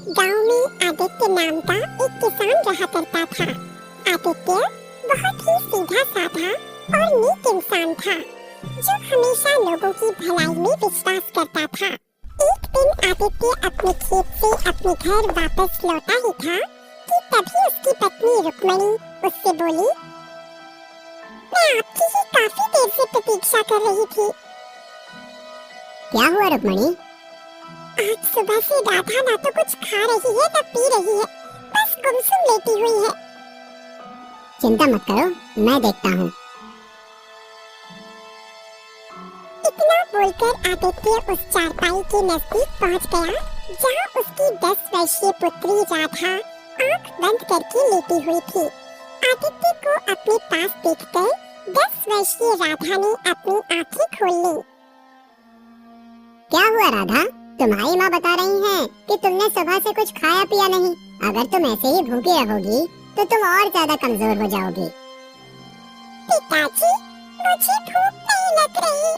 गांव में आदित्य नाम का एक किसान रहा करता था। आदित्य बहुत ही सीधा साधा और नेक इंसान था, जो हमेशा लोगों की भलाई में विश्वास करता था। एक दिन आदित्य अपने खेत से अपने घर वापस लौटा ही था कि तभी उसकी पत्नी रुक्मणी उससे बोली, मैं आपकी ही काफी देर से प्रतीक्षा कर रही थी। क्या हुआ रुक्मणी? आज सुबह से राधा ना तो कुछ खा रही है न पी रही है, बस गुमसुम लेटी हुई है। चिंता मत करो, मैं देखता हूँ। इतना बोलकर आदित्य उस चारपाई के नजदीक पहुँच गया, जहाँ उसकी 10 वर्षीय पुत्री राधा आंख बंद करके लेटी हुई थी। आदित्य को अपने पास देखकर 10 वर्षीय राधा ने अपनी आंखें खोल ली। क्या हुआ राधा? तुम्हारी माँ बता रही है कि तुमने सुबह से कुछ खाया पिया नहीं। अगर तुम ऐसे ही भूखी रहोगी तो तुम और ज्यादा कमजोर हो जाओगी। पिताजी, मुझे भूख नहीं लग रही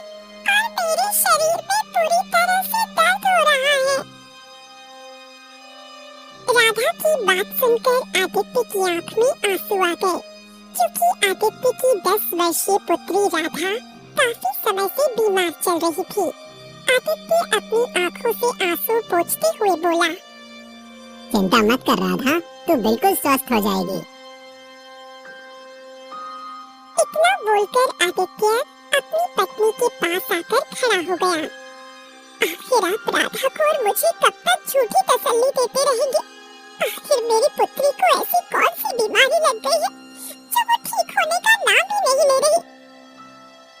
और मेरे शरीर में पूरी तरह से दर्द हो रहा है। राधा की बात सुनकर आदित्य की आंख में आंसू आ गए, क्योंकि आदित्य की 10 वर्षीय पुत्री राधा काफी समय से बीमार चल रही थी। आदित्य अपनी आंखों से आंसू पोंछते हुए बोला, चिंता मत कर राधा, तू बिल्कुल स्वस्थ हो जाएगी। इतना बोलकर आदित्य अपनी पत्नी के पास आकर खड़ा हो गया। आखिर आप राधा को और मुझे कब तक झूठी तसल्ली देते रहेंगे? आखिर मेरी पुत्री को ऐसी कौन सी बीमारी लग गई है जो वो ठीक होने का नाम ही नहीं ले रही?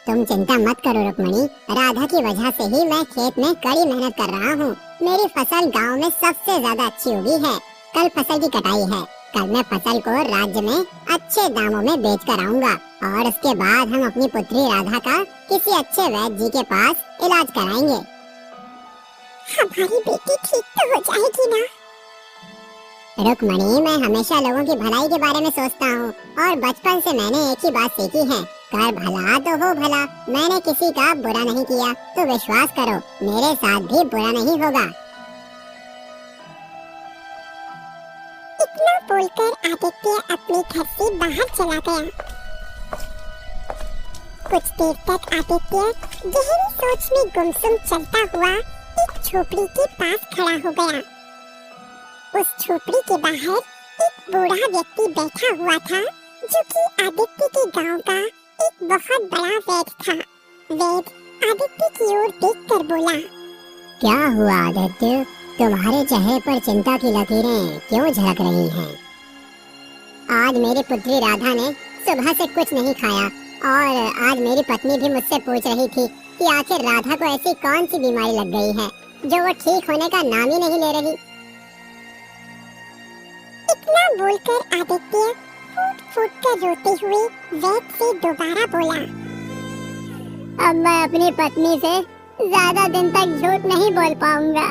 तुम चिंता मत करो रुक्मणी, राधा की वजह से ही मैं खेत में कड़ी मेहनत कर रहा हूँ। मेरी फसल गांव में सबसे ज्यादा अच्छी उगी है। कल फसल की कटाई है। कल मैं फसल को राज्य में अच्छे दामों में बेच कर आऊंगा और उसके बाद हम अपनी पुत्री राधा का किसी अच्छे वैद्य जी के पास इलाज कराएंगे। हमारी बेटी ठीक तो हो जाएगी ना? रुक्मणी, मैं हमेशा लोगों की भलाई के बारे में सोचता हूँ और बचपन से मैंने एक ही बात सीखी है, कर भला तो हो भला। मैंने किसी का बुरा नहीं किया, तो विश्वास करो मेरे साथ भी बुरा नहीं होगा। इतना बोलकर आदित्य अपने घर से बाहर चला गया। कुछ देर तक आदित्य गहरी सोच में गुमसुम चलता हुआ एक झोपड़ी के पास खड़ा हो गया। उस झोपड़ी के बाहर एक बूढ़ा व्यक्ति बैठा हुआ था, जो कि आदित्य के गांव का एक बहुत बड़ा वैद्य था। वैद्य आदित्य की ओर देखकर बोला, क्या हुआ आदित्य? तुम्हारे चेहरे पर चिंता की लकीरें क्यों झलक रही हैं? आज मेरी पुत्री राधा ने सुबह से कुछ नहीं खाया और आज मेरी पत्नी भी मुझसे पूछ रही थी कि आखिर राधा को ऐसी कौन सी बीमारी लग गई है जो वो ठीक होने का नाम ही नहीं ले रही। इतना बोलकर आदित्य फूट फूट कर रोते हुए वैद्य से दोबारा बोला, अब मैं अपनी पत्नी से ज्यादा दिन तक झूठ नहीं बोल पाऊंगा।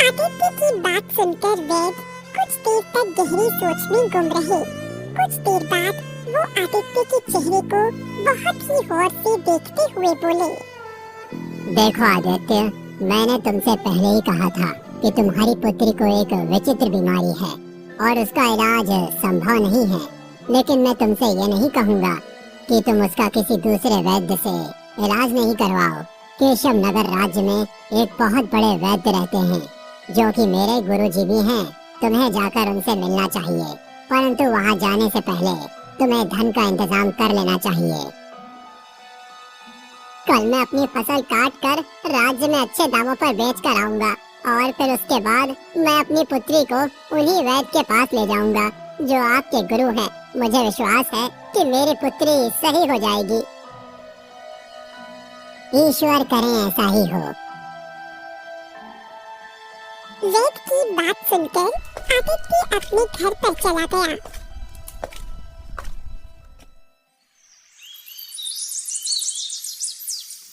आदित्य की बात सुनकर वैद्य कुछ देर तक गहरी सोच में गुम रहे। कुछ देर बाद वो आदित्य के चेहरे को बहुत ही गौर से देखते हुए बोले, देखो आदित्य, मैंने तुमसे पहले ही कहा था कि तुम्हारी पुत्री को एक विचित्र बीमारी है और उसका इलाज संभव नहीं है। लेकिन मैं तुमसे ये नहीं कहूँगा कि तुम उसका किसी दूसरे वैद्य से इलाज नहीं करवाओ। केशव नगर राज्य में एक बहुत बड़े वैद्य रहते हैं, जो कि मेरे गुरुजी भी हैं। तुम्हें जाकर उनसे मिलना चाहिए, परंतु वहाँ जाने से पहले तुम्हें धन का इंतजाम कर लेना चाहिए। कल मैं अपनी फसल काट कर राज्य में अच्छे दामों पर बेच कर आऊंगा और फिर उसके बाद मैं अपनी पुत्री को उन्हीं वैद्य के पास ले जाऊंगा जो आपके गुरु हैं। मुझे विश्वास है कि मेरी पुत्री सही हो जाएगी। ईश्वर करे ऐसा ही हो। वैद्य की बात सुनकर आदित्य अपने घर पर चला गया।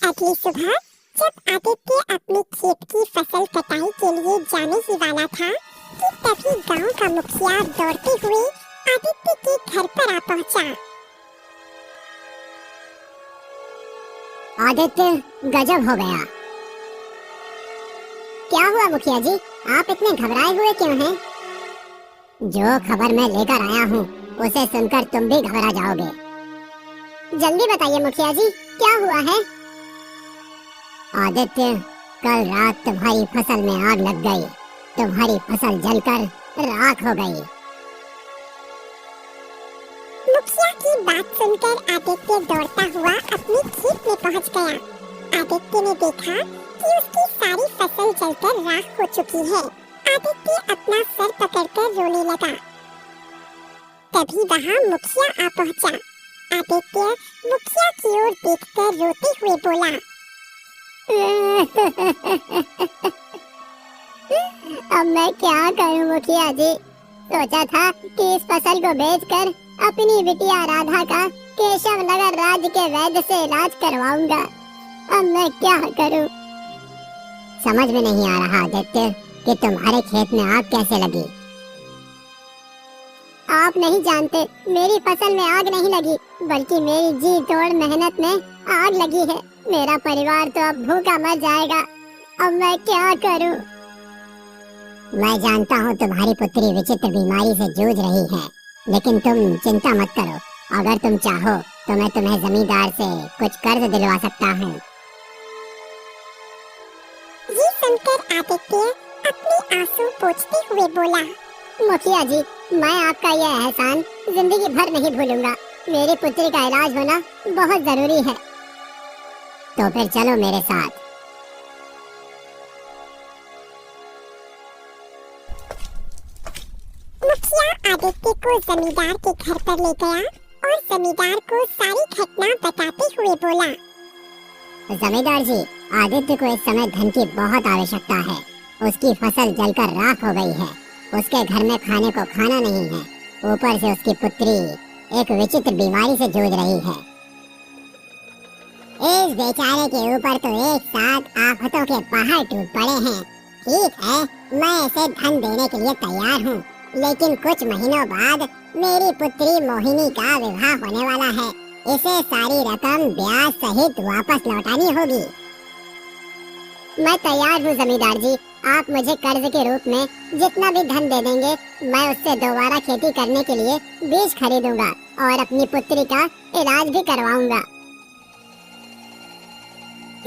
अगली सुबह जब आदित्य अपने खेत की फसल कटाई के लिए जाने ही वाला था कि तभी गांव का मुखिया दौड़ते हुए आदित्य के घर पर आ पहुंचा। आदित्य, गजब हो गया। क्या हुआ हुआ मुखिया जी, आप इतने घबराए हुए क्यों हैं? जो खबर मैं लेकर आया हूँ उसे सुनकर तुम भी घबरा जाओगे। जल्दी बताइए मुखिया जी, क्या हुआ है? आदित्य, कल रात तुम्हारी फसल में आग लग गई। तुम्हारी फसल जलकर राख हो गई। मुखिया की बात सुनकर आदित्य दौड़ता हुआ अपने खेत में पहुंच गया। आदित्य ने देखा कि उसकी सारी फसल जलकर राख हो चुकी है। आदित्य अपना सर पकड़कर रोने लगा। तभी वहां मुखिया आ पहुंचा। आदित्य मुखिया की ओर देखकर रोते हुए बोला, अब मैं क्या करूं मुखिया जी? सोचा था कि इस फसल को बेचकर अपनी बिटिया राधा का केशव नगर राज्य के वैद्य से इलाज करवाऊंगा। अब मैं क्या करूं? समझ में नहीं आ रहा आदित्य कि तुम्हारे खेत में आग कैसे लगी। आप नहीं जानते, मेरी फसल में आग नहीं लगी, बल्कि मेरी जी तोड़ मेहनत में आग लगी है। मेरा परिवार तो अब भूखा मर जाएगा। अब मैं क्या करूं? मैं जानता हूँ तुम्हारी पुत्री विचित्र बीमारी से जूझ रही है, लेकिन तुम चिंता मत करो। अगर तुम चाहो तो मैं तुम्हें जमींदार से कुछ कर्ज दिलवा सकता हूँ। ये सुनकर आदित्य अपने आंसू पोंछते हुए बोला, मुखिया जी, मैं आपका यह एहसान जिंदगी भर नहीं भूलूंगा। मेरी पुत्री का इलाज होना बहुत जरूरी है। तो फिर चलो मेरे साथ। मुखिया आदित्य को जमींदार के घर पर ले गया और जमींदार को सारी घटना बताते हुए बोला, जमींदार जी, आदित्य को इस समय धन की बहुत आवश्यकता है। उसकी फसल जलकर राख हो गई है। उसके घर में खाने को खाना नहीं है। ऊपर से उसकी पुत्री एक विचित्र बीमारी से जूझ रही है। इस बेचारे के ऊपर तो एक साथ आफतों के पहाड़ टूट पड़े हैं। ठीक है, मैं इसे धन देने के लिए तैयार हूँ, लेकिन कुछ महीनों बाद मेरी पुत्री मोहिनी का विवाह होने वाला है। इसे सारी रकम ब्याज सहित वापस लौटानी होगी। मैं तैयार हूँ जमींदार जी। आप मुझे कर्ज के रूप में जितना भी धन दे देंगे, मैं उससे दोबारा खेती करने के लिए बीज खरीदूंगा और अपनी पुत्री का इलाज भी करवाऊंगा।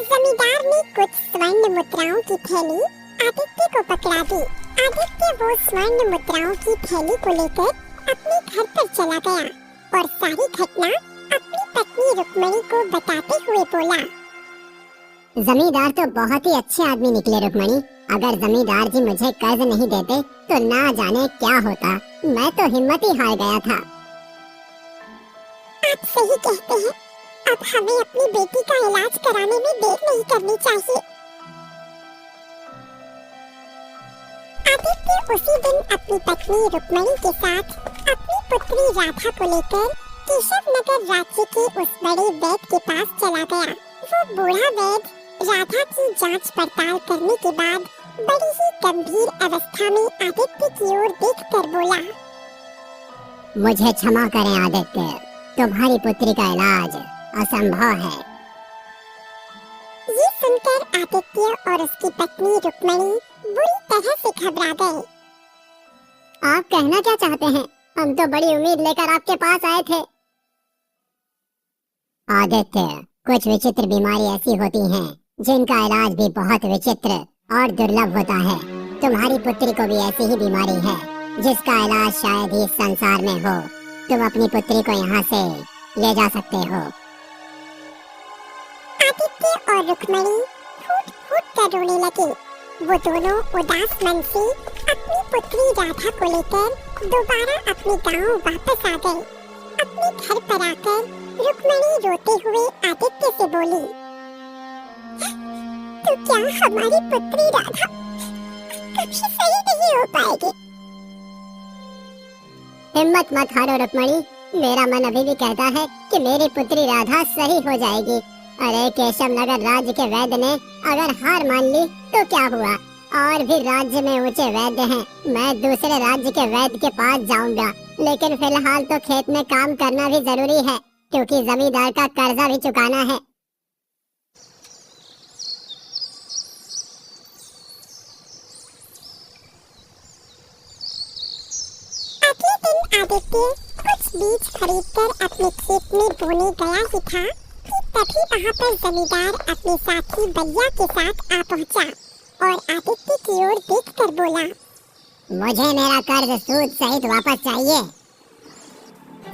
जमींदार ने कुछ स्वर्ण मुद्राओं की थैली आदित्य को पकड़ा दी। आदित्य वो स्वर्ण मुद्राओं की थैली को लेकर अपने घर पर चला गया और सारी घटना अपनी पत्नी रुक्मणी को बताते हुए बोला, जमींदार तो बहुत ही अच्छे आदमी निकले रुक्मणी। अगर जमींदार जी मुझे कर्ज नहीं देते तो ना जाने क्या होता। मैं तो हिम्मत ही हार गया था। आप सही कहते हैं। अब हमें अपनी बेटी का इलाज कराने में देर नहीं करनी चाहिए। आदित्य उसी दिन अपनी पत्नी रुक्मणी के साथ अपनी पुत्री राधा को लेकर केशव नगर राज्य के उस बड़े वैद्य के पास चला गया। वो बूढ़ा वैद्य राधा की जांच पड़ताल करने के बाद बड़ी ही गंभीर अवस्था में आदित्य की ओर देखकर बोला, मुझे क्षमा करें आदित्य, तुम्हारी पुत्री का इलाज असंभव है। ये सुनकर आदित्य और उसकी पत्नी रुक्मणी बुरी तरह से घबरा गए। आप कहना क्या चाहते हैं? हम तो बड़ी उम्मीद लेकर आपके पास आए थे। आदित्य, कुछ विचित्र बीमारी ऐसी होती हैं जिनका इलाज भी बहुत विचित्र और दुर्लभ होता है। तुम्हारी पुत्री को भी ऐसी ही बीमारी है जिसका इलाज शायद ही इस संसार में हो। तुम अपनी पुत्री को यहाँ से ले जा सकते हो। आदित्य और रुक्मणी फूट फूट कर रोने लगे। वो दोनों उदास मन से अपनी पुत्री राधा को लेकर दोबारा अपने गांव वापस आ गए। अपने घर पर आकर रुक्मणी रोते हुए आदित्य से बोली, तो क्या हमारी पुत्री राधा कभी सही नहीं हो पाएगी? हिम्मत मत हारो रुक्मणी। मेरा मन अभी भी कहता है कि मेरी पुत्री राधा सही हो जाएगी। अरे केशव नगर राज्य के वैद्य ने अगर हार मान ली तो क्या हुआ? और भी राज्य में ऊंचे वैद्य हैं। मैं दूसरे राज्य के वैद्य के पास जाऊंगा, लेकिन फिलहाल तो खेत में काम करना भी जरूरी है, क्योंकि जमींदार का कर्जा भी चुकाना है। दिन आदित्य कुछ बीज खरीदकर अपने खेत में बोने गया ही था कि तभी वहाँ पर जमींदार अपने साथी बलिया के साथ आ पहुँचा और आदित्य की ओर देखकर बोला, मुझे मेरा कर्ज सूद सहित वापस चाहिए।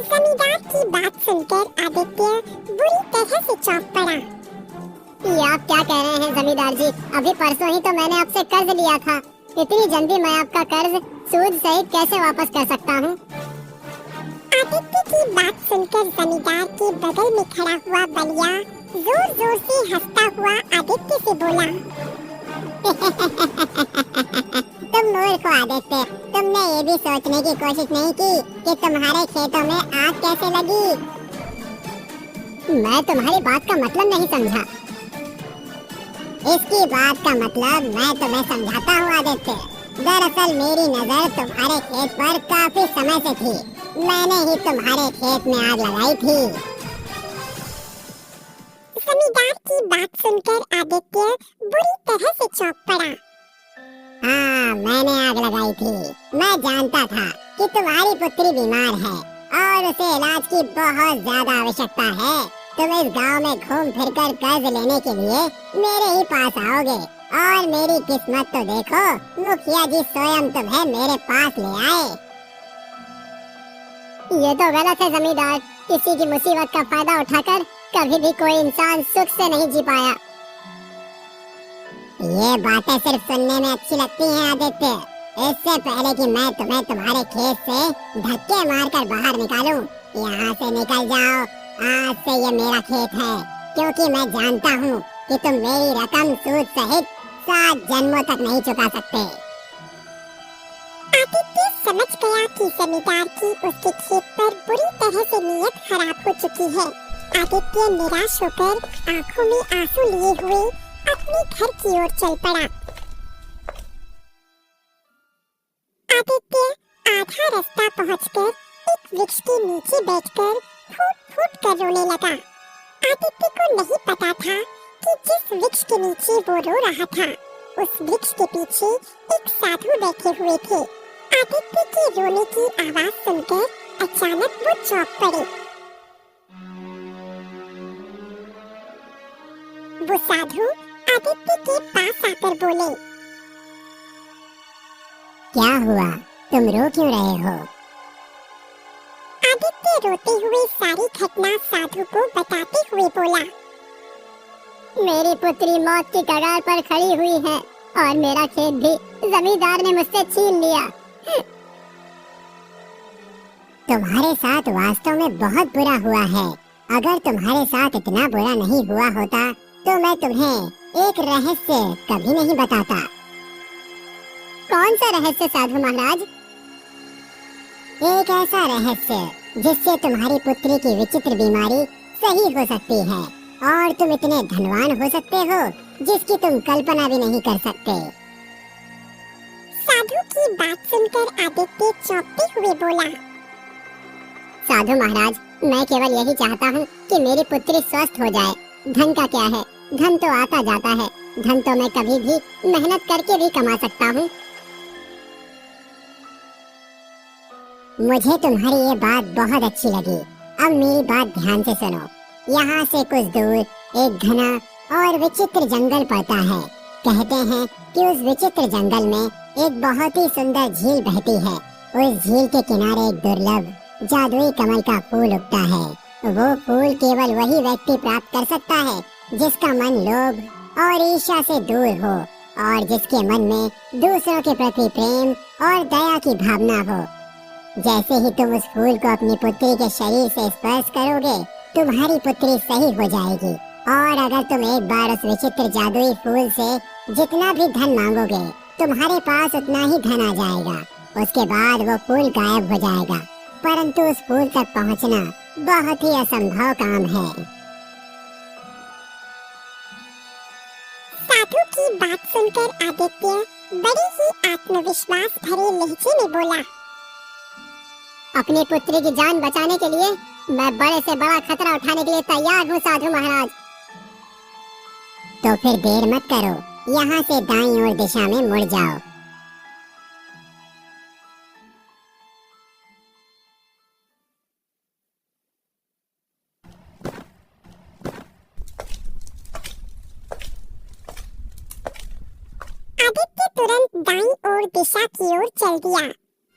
जमींदार की बात सुनकर आदित्य बुरी तरह से चौंक पड़ा। ये आप क्या कह रहे हैं जमींदार जी? अभी परसों ही तो मैंने आपसे कर्ज लिया था। इतनी जल्दी मैं आपका कर्ज सूद सहित कैसे वापस कर सकता हूँ? आदित्य की बात सुनकर जमींदार के बगल में खड़ा हुआ बलिया जोर जोर से हंसता हुआ आदित्य से बोला, तुम मूर्ख हो आदित्य, तुमने ये भी सोचने की कोशिश नहीं की कि तुम्हारे खेतों में आग कैसे लगी। मैं तुम्हारी बात का मतलब नहीं समझा। इसकी बात का मतलब मैं तुम्हें समझाता हूँ आदित्य। दरअसल मेरी नजर तुम्हारे खेत पर काफी समय से थी। मैंने ही तुम्हारे खेत में आग लगाई थी। जमींदार की बात सुनकर आदित्य बुरी तरह से चौंक पड़ा। हाँ, मैंने आग लगाई थी। मैं जानता था कि तुम्हारी पुत्री बीमार है और उसे इलाज की बहुत ज्यादा आवश्यकता है। तुम इस गांव में घूम फिरकर कर्ज लेने के लिए मेरे ही पास आओगे और मेरी किस्मत तो देखो, मुखिया जी स्वयं तुम्हें मेरे पास ले आए। ये तो गलत है जमींदार। किसी की मुसीबत का फायदा उठाकर कभी भी कोई इंसान सुख से नहीं जी पाया। ये बातें सिर्फ सुनने में अच्छी लगती हैं आदित्य। इससे पहले कि मैं तुम्हें तुम्हारे खेत से धक्के मारकर बाहर निकालूं, यहाँ से निकल जाओ। आज से ये मेरा खेत है, क्योंकि मैं जानता हूँ कि तुम मेरी रकम सूद सहित 7 जन्मों तक नहीं चुका सकते। आदित्य समझ गया कि जमींदार की उसके खेत पर बुरी तरह से नीयत खराब हो चुकी है। आदित्य निराश होकर आंखों में आंसू लिए हुए अपने घर की ओर चल पड़ा। आदित्य आधा रास्ता पहुंचकर एक वृक्ष के नीचे बैठकर फूट फूट कर रोने लगा। आदित्य को नहीं पता था कि जिस वृक्ष के नीचे वो रो रहा था, उस वृक्ष के पीछे एक साधु बैठे हुए थे। आदित्य के रोने की आवाज सुनकर अचानक वो चौंक पड़े। वो साधु आदित्य के पास आकर बोले, क्या हुआ? तुम रो क्यों रहे हो? आदित्य रोते हुए सारी घटना साधु को बताते हुए बोला, मेरी पुत्री मौत की कगार पर खड़ी हुई है और मेरा खेत भी जमींदार ने मुझसे छीन लिया। तुम्हारे साथ वास्तव में बहुत बुरा हुआ है। अगर तुम्हारे साथ इतना बुरा नहीं हुआ होता तो मैं तुम्हें एक रहस्य कभी नहीं बताता। कौन सा रहस्य साधु महाराज? एक ऐसा रहस्य जिससे तुम्हारी पुत्री की विचित्र बीमारी सही हो सकती है और तुम इतने धनवान हो सकते हो जिसकी तुम कल्पना भी नहीं कर सकते। साधु की बात सुनकर आदित्य चौंकते हुए बोला, साधु महाराज, मैं केवल यही चाहता हूँ कि मेरी पुत्री स्वस्थ हो जाए। धन का क्या है? धन तो आता जाता है। धन तो मैं कभी भी मेहनत करके भी कमा सकता हूँ। मुझे तुम्हारी ये बात बहुत अच्छी लगी। अब मेरी बात ध्यान से सुनो। यहाँ से कुछ दूर एक घना और विचित्र जंगल पड़ता है। कहते हैं कि उस विचित्र जंगल में एक बहुत ही सुंदर झील बहती है। उस झील के किनारे एक दुर्लभ जादुई कमल का फूल उगता है। वो फूल केवल वही व्यक्ति प्राप्त कर सकता है जिसका मन लोभ और ईर्ष्या से दूर हो और जिसके मन में दूसरों के प्रति प्रेम और दया की भावना हो। जैसे ही तुम उस फूल को अपनी पुत्री के शरीर से स्पर्श करोगे, तुम्हारी पुत्री सही हो जाएगी। और अगर तुम एक बार उस विचित्र जादुई फूल से जितना भी धन मांगोगे, तुम्हारे पास उतना ही धन आ जाएगा। उसके बाद वो फूल गायब हो जाएगा। परंतु उस फूल तक पहुंचना बहुत ही असंभव काम है। साधु की बात सुनकर आदित्य बड़े ही आत्मविश्वास भरे लहजे में बोला, अपनी पुत्री की जान बचाने के लिए मैं बड़े से बड़ा खतरा उठाने के लिए तैयार हूँ साधु महाराज। तो फिर देर मत करो, यहाँ से दाईं ओर दिशा में मुड़ जाओ। दिशा की ओर चल दिया।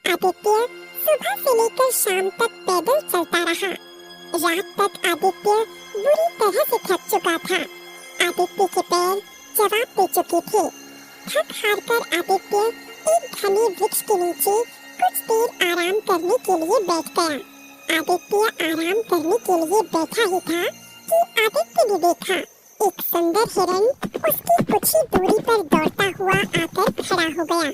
आदित्य सुबह से लेकर शाम तक पैदल चलता रहा। रात तक आदित्य बुरी तरह से थक चुका था। आदित्य के पैर जवाब दे चुके थे। थक हार कर आदित्य एक घने वृक्ष के नीचे कुछ देर आराम करने के लिए बैठ गया। आदित्य आराम करने के लिए बैठा ही था कि आदित्य ने देखा एक सुंदर हिरन उसकी कुछ ही दूरी पर दौड़ता हुआ आकर खड़ा हो गया।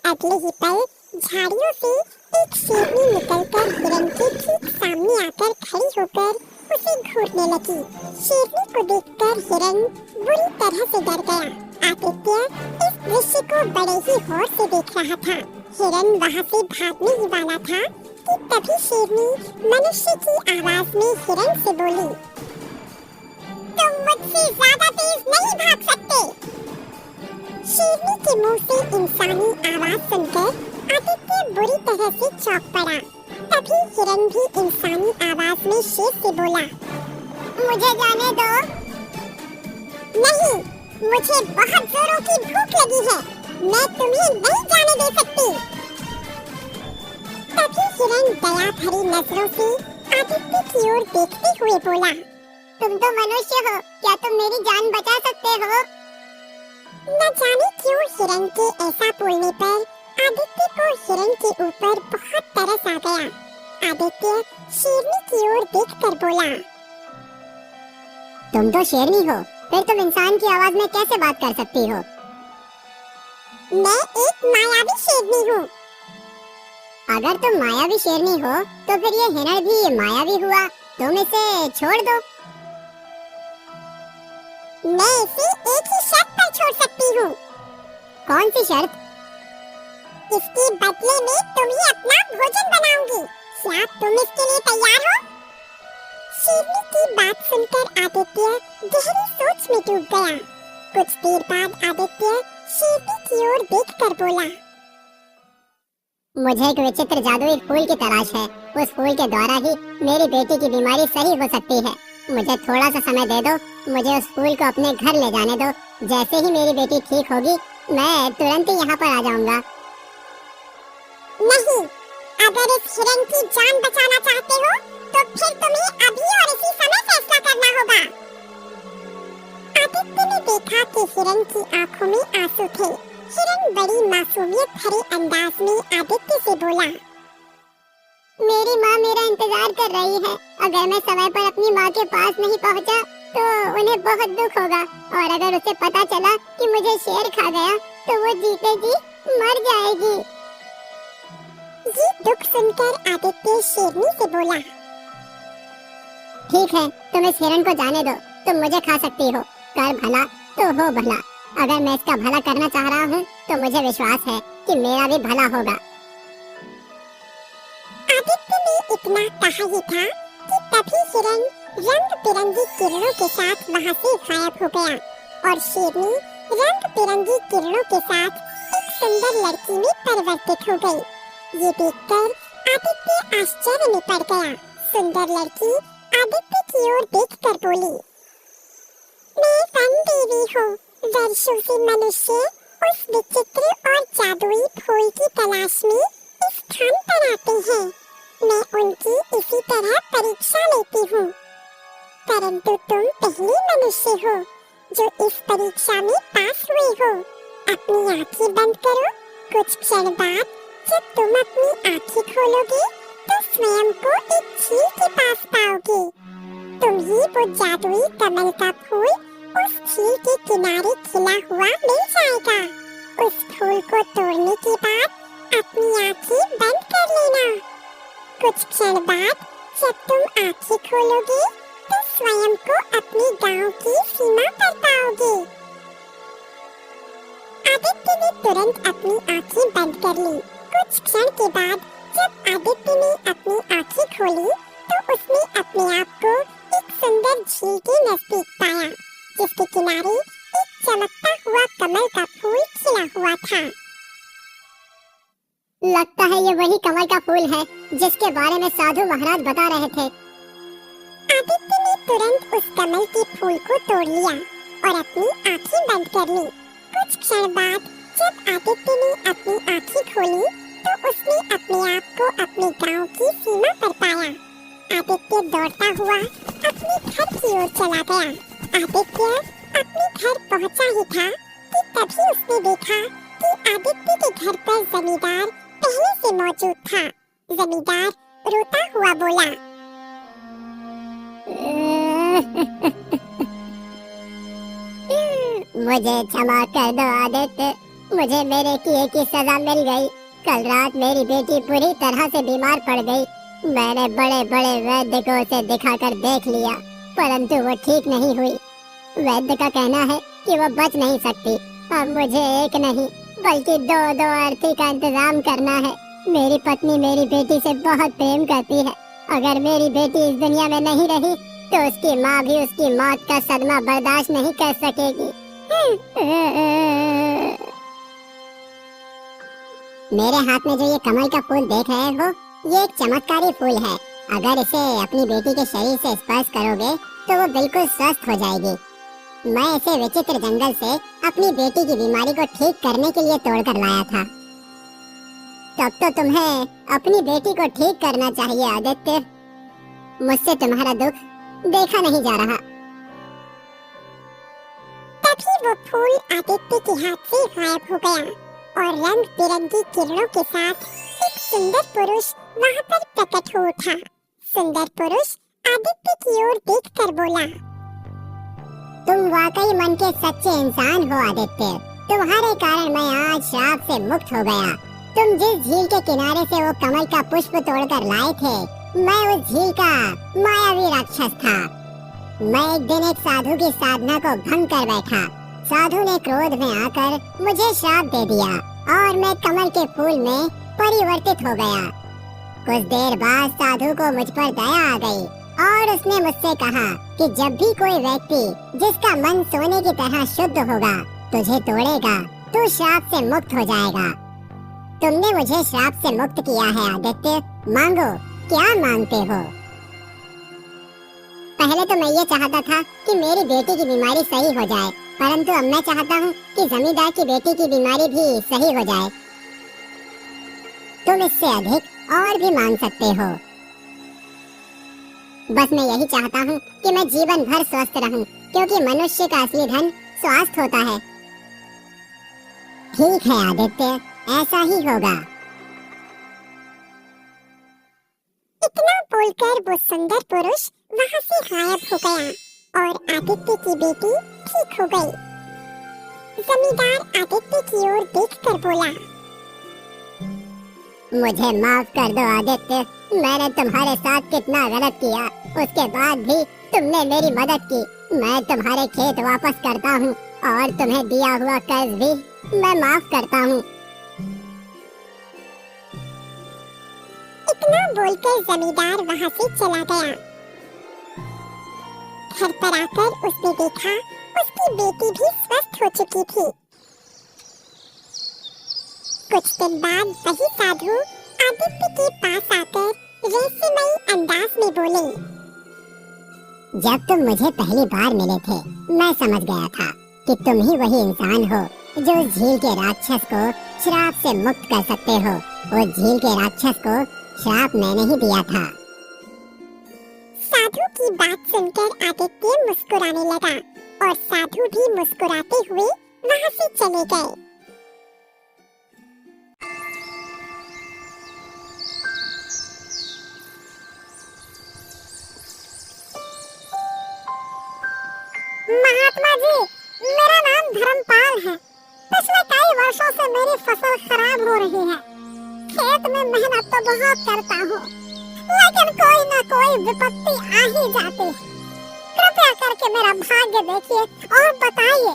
अगले ही पल झाड़ियों से एक शेरनी निकलकर हिरन के ठीक सामने आकर खड़ी होकर उसे घूरने लगी। शेरनी को देखकर हिरन बुरी तरह से डर गया। आदित्य इस दृश्य को बड़े ही गौर से देख रहा था। हिरन वहां से भागने ही वाला था कि तभी शेरनी मनुष्य की आवाज में हिरन से बोली, तुम मुझसे ज्यादा तेज नहीं भाग सकते। शेरनी के मुंह से इंसानी आवाज सुनकर आदित्य बुरी तरह से चौंक पड़ा। तभी हिरन भी इंसानी आवाज में शेर से बोला, मुझे जाने दो। नहीं, मुझे बहुत जोरों की भूख लगी है, मैं तुम्हें नहीं जाने दे सकती। तभी हिरन दया भरी नजरों से आदित्य की ओर देखते हुए बोला, तुम तो मनुष्य हो, क्या तुम मेरी जान बचा सकते हो? न जाने क्यों हिरन के ऐसा बोलने पर आदित्य को हिरन के ऊपर बहुत तरस आ गया। आदित्य शेरनी की ओर देखकर बोला, तुम तो शेरनी हो, फिर तुम इंसान की आवाज में कैसे बात कर सकती हो? मैं एक मायावी शेरनी हूँ। अगर तुम मायावी शेरनी हो तो फिर ये हिरण भी मायावी हुआ, तुम इसे छोड़ दो। मैं इसे एक ही शर्त पर छोड़ सकती हूँ। कौन सी शर्त? इसके बदले में तुम्हें अपना भोजन बनाऊंगी। क्या तुम इसके लिए तैयार हो? शेरनी की बात सुनकर आदित्य गहरी सोच में डूब गया। कुछ देर बाद आदित्य शेरनी की ओर देखकर बोला, मुझे एक विचित्र जादुई फूल की तलाश है। उस फूल के द्वारा ही मेरी बेटी की बीमारी सही हो सकती है। मुझे थोड़ा सा समय दे दो, मुझे उस फूल को अपने घर ले जाने दो। जैसे ही मेरी बेटी ठीक होगी, मैं तुरंत ही यहाँ पर आ जाऊंगा। नहीं, अगर इस हिरन की जान बचाना चाहते हो, तो फिर तुम्हें अभी और इसी समय फैसला करना होगा। आदित्य ने देखा कि हिरन की आंखों में आंसू थे। हिरन बड़ी मासूमियत भरे अंदाज में आदित्य से बोला, मेरी माँ मेरा इंतजार कर रही है। अगर मैं समय पर अपनी माँ के पास नहीं पहुँचा तो उन्हें बहुत दुख होगा, और अगर उसे पता चला कि मुझे शेर खा गया तो वो जीते जी मर जाएगी। ये दुख सुनकर आदित्य शेरनी से बोला, ठीक है, तुम इस हिरन को जाने दो, तुम मुझे खा सकती हो। कर भला तो हो भला। अगर मैं इसका भला करना चाह रहा हूँ तो मुझे विश्वास है कि मेरा भी भला होगा। आदित्य ने इतना कहा ही था कि तभी हिरन रंग बिरंगी किरणों के साथ वहाँ से गायब हो गया और शेरनी रंग बिरंगी किरणों के साथ एक सुंदर लड़की में परिवर्तित हो गई। ये देखकर आदित्य आश्चर्य में पड़ गया। सुंदर लड़की आदित्य की ओर देखकर बोली, मैं वन देवी हूँ। वर्षों से मनुष्य उस विचित्र और जादुई फूल की तलाश में इस स्थान पर आते हैं। मैं उनकी इसी तरह परीक्षा लेती हूँ, परंतु तुम पहले मनुष्य हो जो इस परीक्षा में पास हुए हो। अपनी आंखें बंद करो। कुछ क्षण बाद जब तुम अपनी आंखें खोलोगे तो स्वयं को एक झील के पास पाओगे। तुम्हें वो जादुई कमल का फूल उस झील के किनारे खिला हुआ मिल जाएगा। उस फूल को तोड़ने के बाद अपनी आंखें बंद कर लेना। कुछ क्षण बाद जब तुम आंखें खोलोगे तो स्वयं को अपने गांव की सीमा पर पाओगे। आदित्य ने तुरंत अपनी आंखें बंद कर ली। कुछ क्षण के बाद जब आदित्य ने अपनी आंखें खोली तो उसने अपने आप को एक सुंदर झील के नजदीक पाया, जिसके किनारे एक चमकता हुआ कमल का फूल खिला हुआ था। लगता है ये वही कमल का फूल है जिसके बारे में साधु महाराज बता रहे थे। आदित्य ने तुरंत उस कमल के फूल को तोड़ लिया और अपनी आंखें बंद कर ली। कुछ क्षण बाद जब आदित्य ने अपनी आंखें खोली तो उसने अपने आप को अपने गांव की सीमा पर पाया। आदित्य दौड़ता हुआ अपने घर की ओर चला गया। आदित्य अपने घर पहुंचा ही था कि तभी उसने देखा कि आदित्य के घर पर जमींदार पहले से मौजूद था। जमींदार रोता हुआ बोला, मुझे क्षमा कर दो आदित्य, मुझे मेरे किए की सजा मिल गई। कल रात मेरी बेटी पूरी तरह से बीमार पड़ गई। मैंने बड़े बड़े वैद्य को उसे दिखाकर देख लिया, परंतु वो ठीक नहीं हुई। वैद्य का कहना है कि वो बच नहीं सकती। अब मुझे एक नहीं बल्कि दो अर्थी का इंतजाम करना है। मेरी पत्नी मेरी बेटी से बहुत प्रेम करती है। अगर मेरी बेटी इस दुनिया में नहीं रही तो उसकी माँ भी उसकी मौत का सदमा बर्दाश्त नहीं कर सकेगी। मेरे हाथ में जो ये कमल का फूल देख रहे हो, ये एक चमत्कारी फूल है। अगर इसे अपनी बेटी के शरीर से स्पर्श करोगे तो वो बिल्कुल स्वस्थ हो जाएगी। मैं इसे विचित्र जंगल से अपनी बेटी की बीमारी को ठीक करने के लिए तोड़कर लाया था। तब तो तुम्हें अपनी बेटी को ठीक करना चाहिए आदित्य। मुझसे तुम्हारा दुख देखा नहीं जा रहा। तभी वो फूल आदित्य के हाथ से गायब हो गया और रंग बिरंगी किरणों के साथ एक सुंदर पुरुष वहाँ पर प्रकट हो उठा। सुंदर पुरुष आदित्य की ओर देखकर बोला, तुम वाकई मन के सच्चे इंसान हो आदित्य। तुम्हारे कारण मैं आज श्राप से मुक्त हो गया। तुम जिस झील के किनारे से वो कमल का पुष्प तोड़कर लाए थे, मैं उस झील का मायावी राक्षस था। मैं एक दिन एक साधु की साधना को भंग कर बैठा। साधु ने क्रोध में आकर मुझे श्राप दे दिया और मैं कमल के फूल में परिवर्तित हो गया। कुछ देर बाद साधु को मुझ पर दया आ गई और उसने मुझसे कहा कि जब भी कोई व्यक्ति जिसका मन सोने की तरह शुद्ध होगा तुझे तोड़ेगा तो श्राप से मुक्त हो जाएगा। तुमने मुझे श्राप से मुक्त किया है आदित्य। मांगो, क्या मांगते हो? पहले तो मैं ये चाहता था कि मेरी बेटी की बीमारी सही हो जाए, परंतु अब मैं चाहता हूँ कि जमींदार की बेटी की बीमारी भी सही हो जाए। तुम इससे अधिक और भी मांग सकते हो। बस मैं यही चाहता हूँ कि मैं जीवन भर स्वस्थ रहूं, क्योंकि मनुष्य का असली धन स्वास्थ्य होता है। ठीक है आदित्य, ऐसा ही होगा। इतना बोलकर वो सुंदर पुरुष वहाँ से गायब हो गया और आदित्य की बेटी ठीक हो गई। जमींदार आदित्य की ओर देखकर बोला, मुझे माफ कर दो आदित्य। मैंने तुम्हारे साथ कितना गलत किया, उसके बाद भी तुमने मेरी मदद की। मैं तुम्हारे खेत वापस करता हूँ और तुम्हें दिया हुआ कर्ज भी मैं माफ करता हूँ। इतना बोलकर जमींदार वहाँ से चला गया। घर पर आकर उसने देखा उसकी बेटी भी स्वस्थ हो चुकी थी। कुछ दिन बाद वही साधु आदित्य के पास आकर रहस्यमयी अंदाज में बोले, जब तुम मुझे पहली बार मिले थे, मैं समझ गया था कि तुम ही वही इंसान हो जो उस झील के राक्षस को श्राप से मुक्त कर सकते हो। उस झील के राक्षस को श्राप मैंने ही दिया था। साधु की बात सुनकर आदित्य मुस्कुराने लगा और साधु भी मुस्कुराते हुए वहाँ से चले गए। महात्मा जी, मेरा नाम धर्मपाल है। पिछले कई वर्षों से मेरी फसल खराब हो रही है। खेत में मेहनत तो बहुत करता हूँ, लेकिन कोई न कोई विपत्ति आ ही जाती है। कृपया करके मेरा भाग्य देखिए और बताइए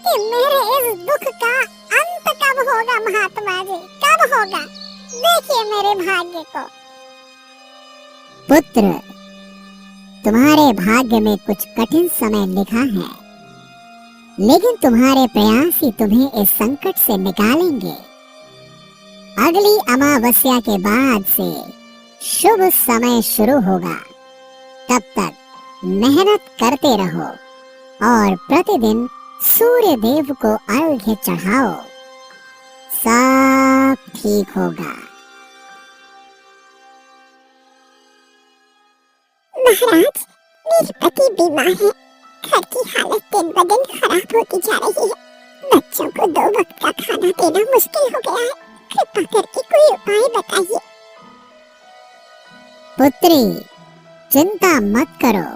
कि मेरे इस दुख का अंत कब होगा। महात्मा जी, कब होगा? देखिए मेरे भाग्य को। पुत्र, तुम्हारे भाग्य में कुछ कठिन समय लिखा है, लेकिन तुम्हारे प्रयास ही तुम्हें इस संकट से निकालेंगे। अगली अमावस्या के बाद से शुभ समय शुरू होगा। तब तक मेहनत करते रहो और प्रतिदिन सूर्य देव को अर्घ्य चढ़ाओ। सब ठीक होगा। महाराज, मेरे पति बीमार है। घर की हालत दिन ब दिन खराब होती जा रही है। बच्चों को 2 वक्त का खाना देना मुश्किल हो गया है। कृपा करके कोई उपाय बताइए। पुत्री, चिंता मत करो।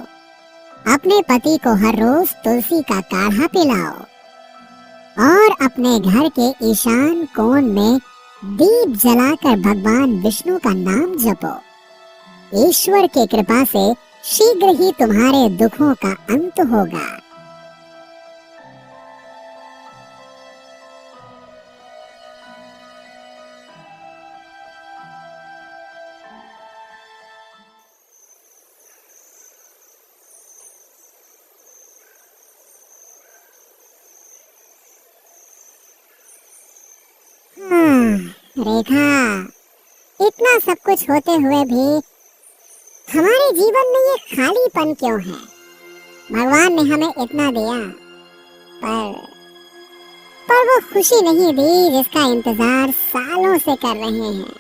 अपने पति को हर रोज तुलसी का काढ़ा पिलाओ और अपने घर के ईशान कोण में दीप जलाकर भगवान विष्णु का नाम जपो। ईश्वर की कृपा से शीघ्र ही तुम्हारे दुखों का अंत होगा। रेखा, इतना सब कुछ होते हुए भी हमारे जीवन में ये खालीपन क्यों है? भगवान ने हमें इतना दिया, पर वो खुशी नहीं दी जिसका इंतजार सालों से कर रहे हैं।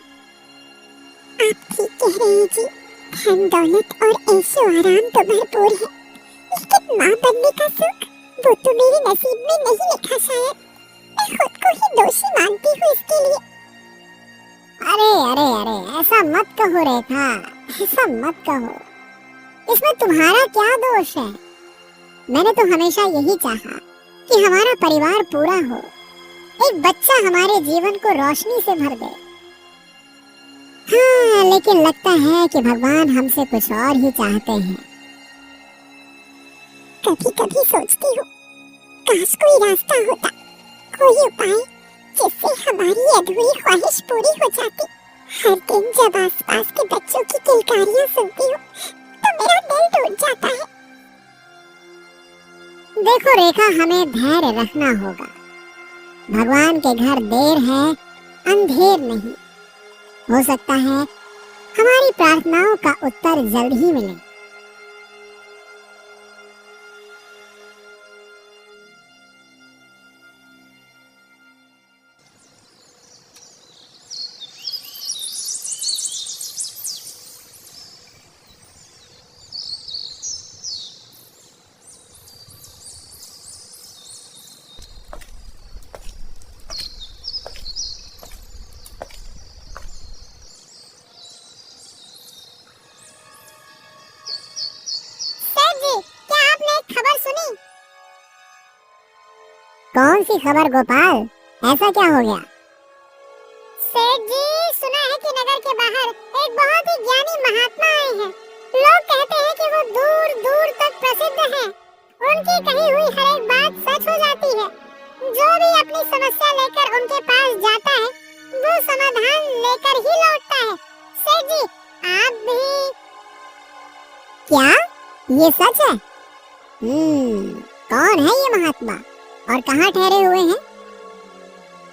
आप ठीक कह रहे हैं जी। धन दौलत और ऐशो आराम तो भरपूर है, लेकिन माँ बनने का सुख वो तो मेरे नसीब में नहीं लिखा। शायद मैं खुद को ही दोषी मानती हूँ इसके लिए। अरे अरे अरे, ऐसा मत कहो रेखा, ऐसा मत कहो। इसमें तुम्हारा क्या दोष है? मैंने तो हमेशा यही चाहा कि हमारा परिवार पूरा हो, एक बच्चा हमारे जीवन को रोशनी से भर दे। हाँ, लेकिन लगता है कि भगवान हमसे कुछ और ही चाहते हैं। कभी कभी सोचती हूँ, काश कोई रास्ता होता, कोई उपाय जिससे हमारी अधूरी ख्वाहिश पूरी हो जाती। हर दिन जब आसपास के बच्चों की किलकारियां सुनती हूँ तो मेरा दिल टूट जाता है। देखो रेखा, हमें धैर्य रखना होगा। भगवान के घर देर है, अंधेर नहीं। हो सकता है हमारी प्रार्थनाओं का उत्तर जल्द ही मिले। कौन सी खबर गोपाल? ऐसा क्या हो गया? सेठ जी, सुना है कि नगर के बाहर एक बहुत ही ज्ञानी महात्मा आए हैं। लोग कहते हैं कि वो दूर दूर तक प्रसिद्ध हैं। उनकी कही हुई हर एक बात सच हो जाती है। जो भी अपनी समस्या लेकर उनके पास जाता है, वो समाधान लेकर ही लौटता है। सेठ जी, आप भी। क्या ये सच है? कौन है ये महात्मा और कहाँ ठहरे हुए हैं?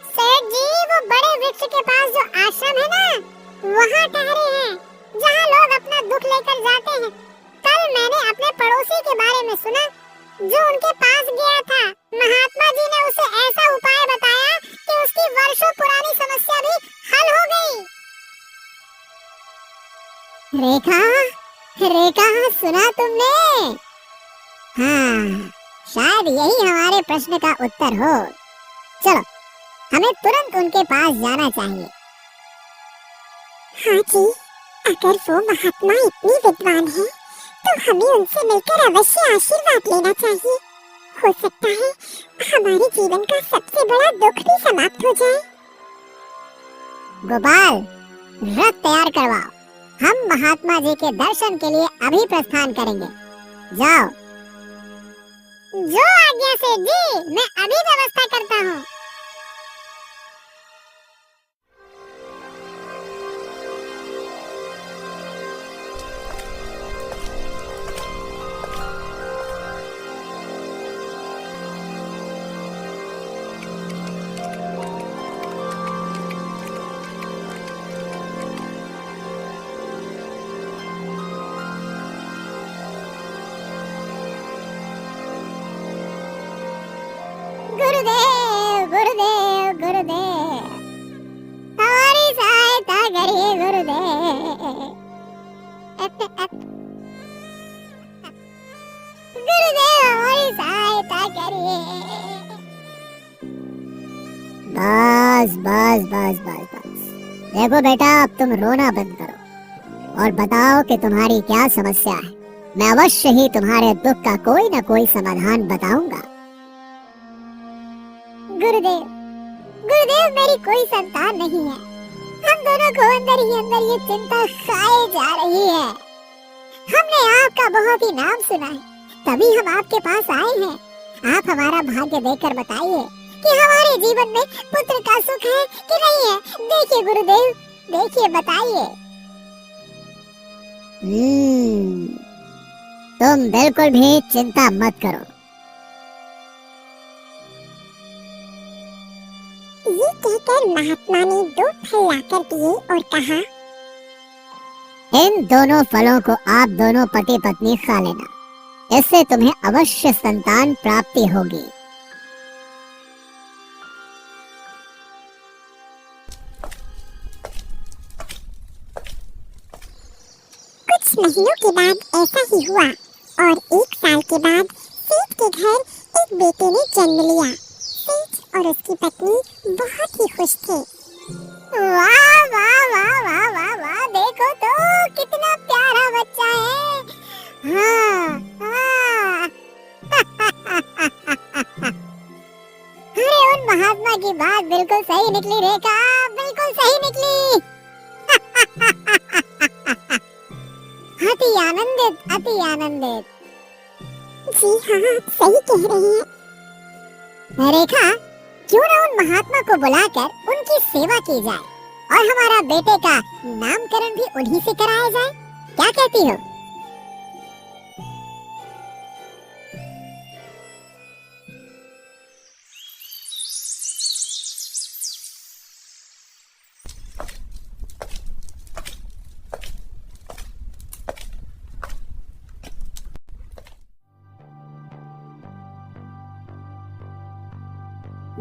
सेठ जी, वो बड़े वृक्ष के पास जो आश्रम है ना, वहाँ ठहरे हैं, जहाँ लोग अपना दुख लेकर जाते हैं। कल मैंने अपने पड़ोसी के बारे में सुना जो उनके पास गया था। महात्मा जी ने उसे ऐसा उपाय बताया कि उसकी वर्षों पुरानी समस्या भी हल हो गई। रेखा, रेखा, सुना तुमने? हाँ, शायद यही हमारे प्रश्न का उत्तर हो। चलो, हमें तुरंत उनके पास जाना चाहिए। हाँ जी, अगर वो महात्मा इतनी विद्वान है तो हमें उनसे मिलकर अवश्य आशीर्वाद लेना चाहिए। हो सकता है हमारे जीवन का सबसे बड़ा दुख भी समाप्त हो जाए। गोपाल, रथ तैयार करवाओ। हम महात्मा जी के दर्शन के लिए अभी प्रस्थान करेंगे। जाओ। जो आज्ञा सेठ जी, मैं अभी व्यवस्था करता हूँ। गुरुदेव, गुरुदेव, गुरुदेव। गुरुदेव हमारी सहायता करिए। बस बस बस बस बस, देखो बेटा, अब तुम रोना बंद करो और बताओ कि तुम्हारी क्या समस्या है। मैं अवश्य ही तुम्हारे दुख का कोई ना कोई समाधान बताऊंगा। गुरुदेव, गुरुदेव मेरी कोई संतान नहीं है। हम दोनों को अंदर ही अंदर ये चिंता खाए जा रही है। हमने आपका बहुत ही नाम सुना है, तभी हम आपके पास आए हैं। आप हमारा भाग्य देखकर बताइए कि हमारे जीवन में पुत्र का सुख है कि नहीं है। देखिए गुरुदेव, देखिए, बताइए। तुम बिल्कुल भी चिंता मत करो। ये कहकर महात्मा ने 2 फल लाकर दिए और कहा, इन दोनों फलों को आप दोनों पति पत्नी खा लेना, इससे तुम्हें अवश्य संतान प्राप्ति होगी। कुछ महीनों के बाद ऐसा ही हुआ और 1 साल के बाद सेठ के घर एक बेटे ने जन्म लिया। सेठ और उसकी पत्नी बहुत ही खुश थे। वाह वाह वाह वाह वाह वाह, देखो तो कितना प्यारा बच्चा है। हाँ, हाँ। अरे उन महात्मा की बात बिल्कुल सही निकली रेखा, बिल्कुल सही निकली। अति आनंदित, अति आनंदित। जी हाँ, आप सही कह रहे हैं। रेखा, क्यों ना उन महात्मा को बुलाकर उनकी सेवा की जाए और हमारा बेटे का नामकरण भी उन्हीं से कराया जाए। क्या कहती हो?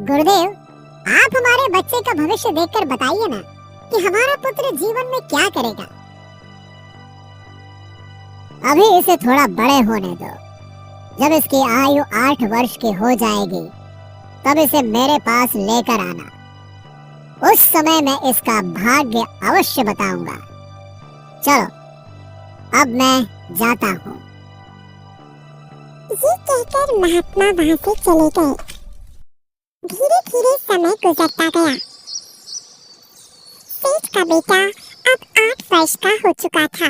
गुरुदेव, आप हमारे बच्चे का भविष्य देखकर बताइए ना कि हमारा पुत्र जीवन में क्या करेगा। अभी इसे थोड़ा बड़े होने दो। जब इसकी आयु 8 वर्ष की हो जाएगी, तब इसे मेरे पास लेकर आना। उस समय मैं इसका भाग्य अवश्य बताऊंगा। चलो, अब मैं जाता हूँ। ये कहकर महात्मा वहां से चले गए। धीरे धीरे समय गुजरता गया। सेठ का बेटा अब 8 वर्ष का हो चुका था।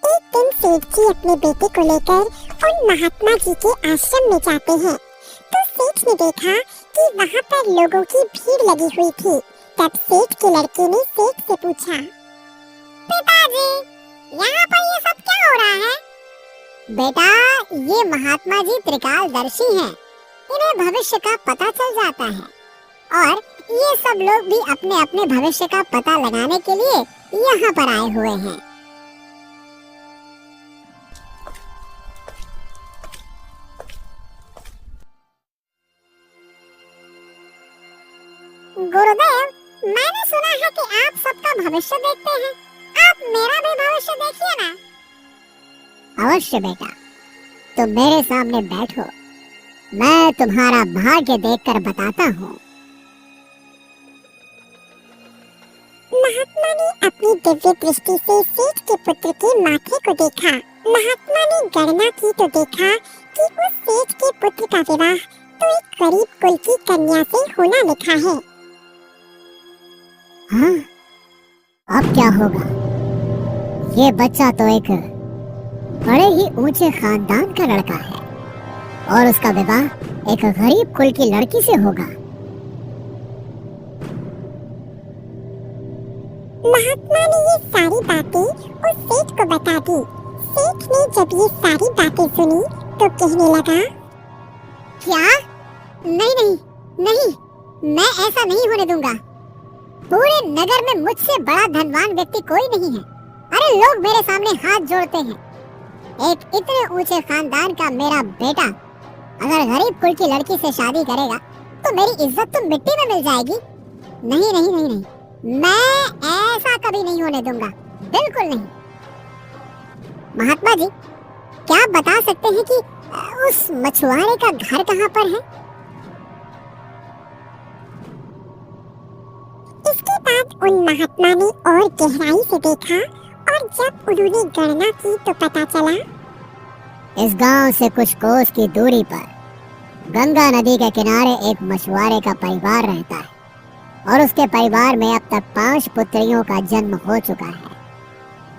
एक दिन सेठ जी अपने बेटे को लेकर उन महात्मा जी के आश्रम में जाते हैं, तो सेठ ने देखा कि वहाँ पर लोगों की भीड़ लगी हुई थी। तब सेठ के लड़के ने सेठ से पूछा, पिताजी, यहाँ पर ये सब क्या हो रहा है? बेटा, ये महात्मा जी त्रिकालदर्शी हैं। इन्हें भविष्य का पता चल जाता है और ये सब लोग भी अपने अपने भविष्य का पता लगाने के लिए यहाँ पर आए हुए हैं। गुरुदेव, मैंने सुना है कि आप सबका भविष्य देखते हैं। आप मेरा भी भविष्य देखिए ना। अवश्य बेटा, तुम मेरे सामने बैठो, मैं तुम्हारा भाग्य देखकर बताता हूँ। महात्मा ने अपनी दिव्य दृष्टि से सेठ के पुत्र के माथे को देखा। महात्मा ने गणना की तो देखा कि उस सेठ के पुत्र का विवाह तो एक गरीब कुल की कन्या से होना लिखा है। हाँ, अब क्या होगा? ये बच्चा तो एक बड़े ही ऊंचे खानदान का लड़का है और उसका विवाह एक गरीब कुल की लड़की से होगा। महात्मा ने ये सारी बातें उस सेठ को बता दी। सेठ ने जब ये सारी बातें सुनी तो कहने लगा, क्या? नहीं नहीं नहीं, मैं ऐसा नहीं होने दूंगा। पूरे नगर में मुझसे बड़ा धनवान व्यक्ति कोई नहीं है। अरे लोग मेरे सामने हाथ जोड़ते हैं। एक इतने ऊंचे खानदान का मेरा बेटा अगर गरीब कुल की लड़की से शादी करेगा तो मेरी इज्जत तो मिट्टी में मिल जाएगी। नहीं नहीं नहीं नहीं, मैं ऐसा कभी नहीं होने दूंगा, बिल्कुल नहीं। महात्मा जी, क्या आप बता सकते हैं कि उस मछुआरे का घर कहाँ पर है? इसके बाद उन महात्मा ने और गहराई से देखा और जब उन्होंने गणना की तो पता चला इस गांव से कुछ कोस की दूरी पर गंगा नदी के किनारे एक मछुआरे का परिवार रहता है और उसके परिवार में अब तक 5 पुत्रियों का जन्म हो चुका है।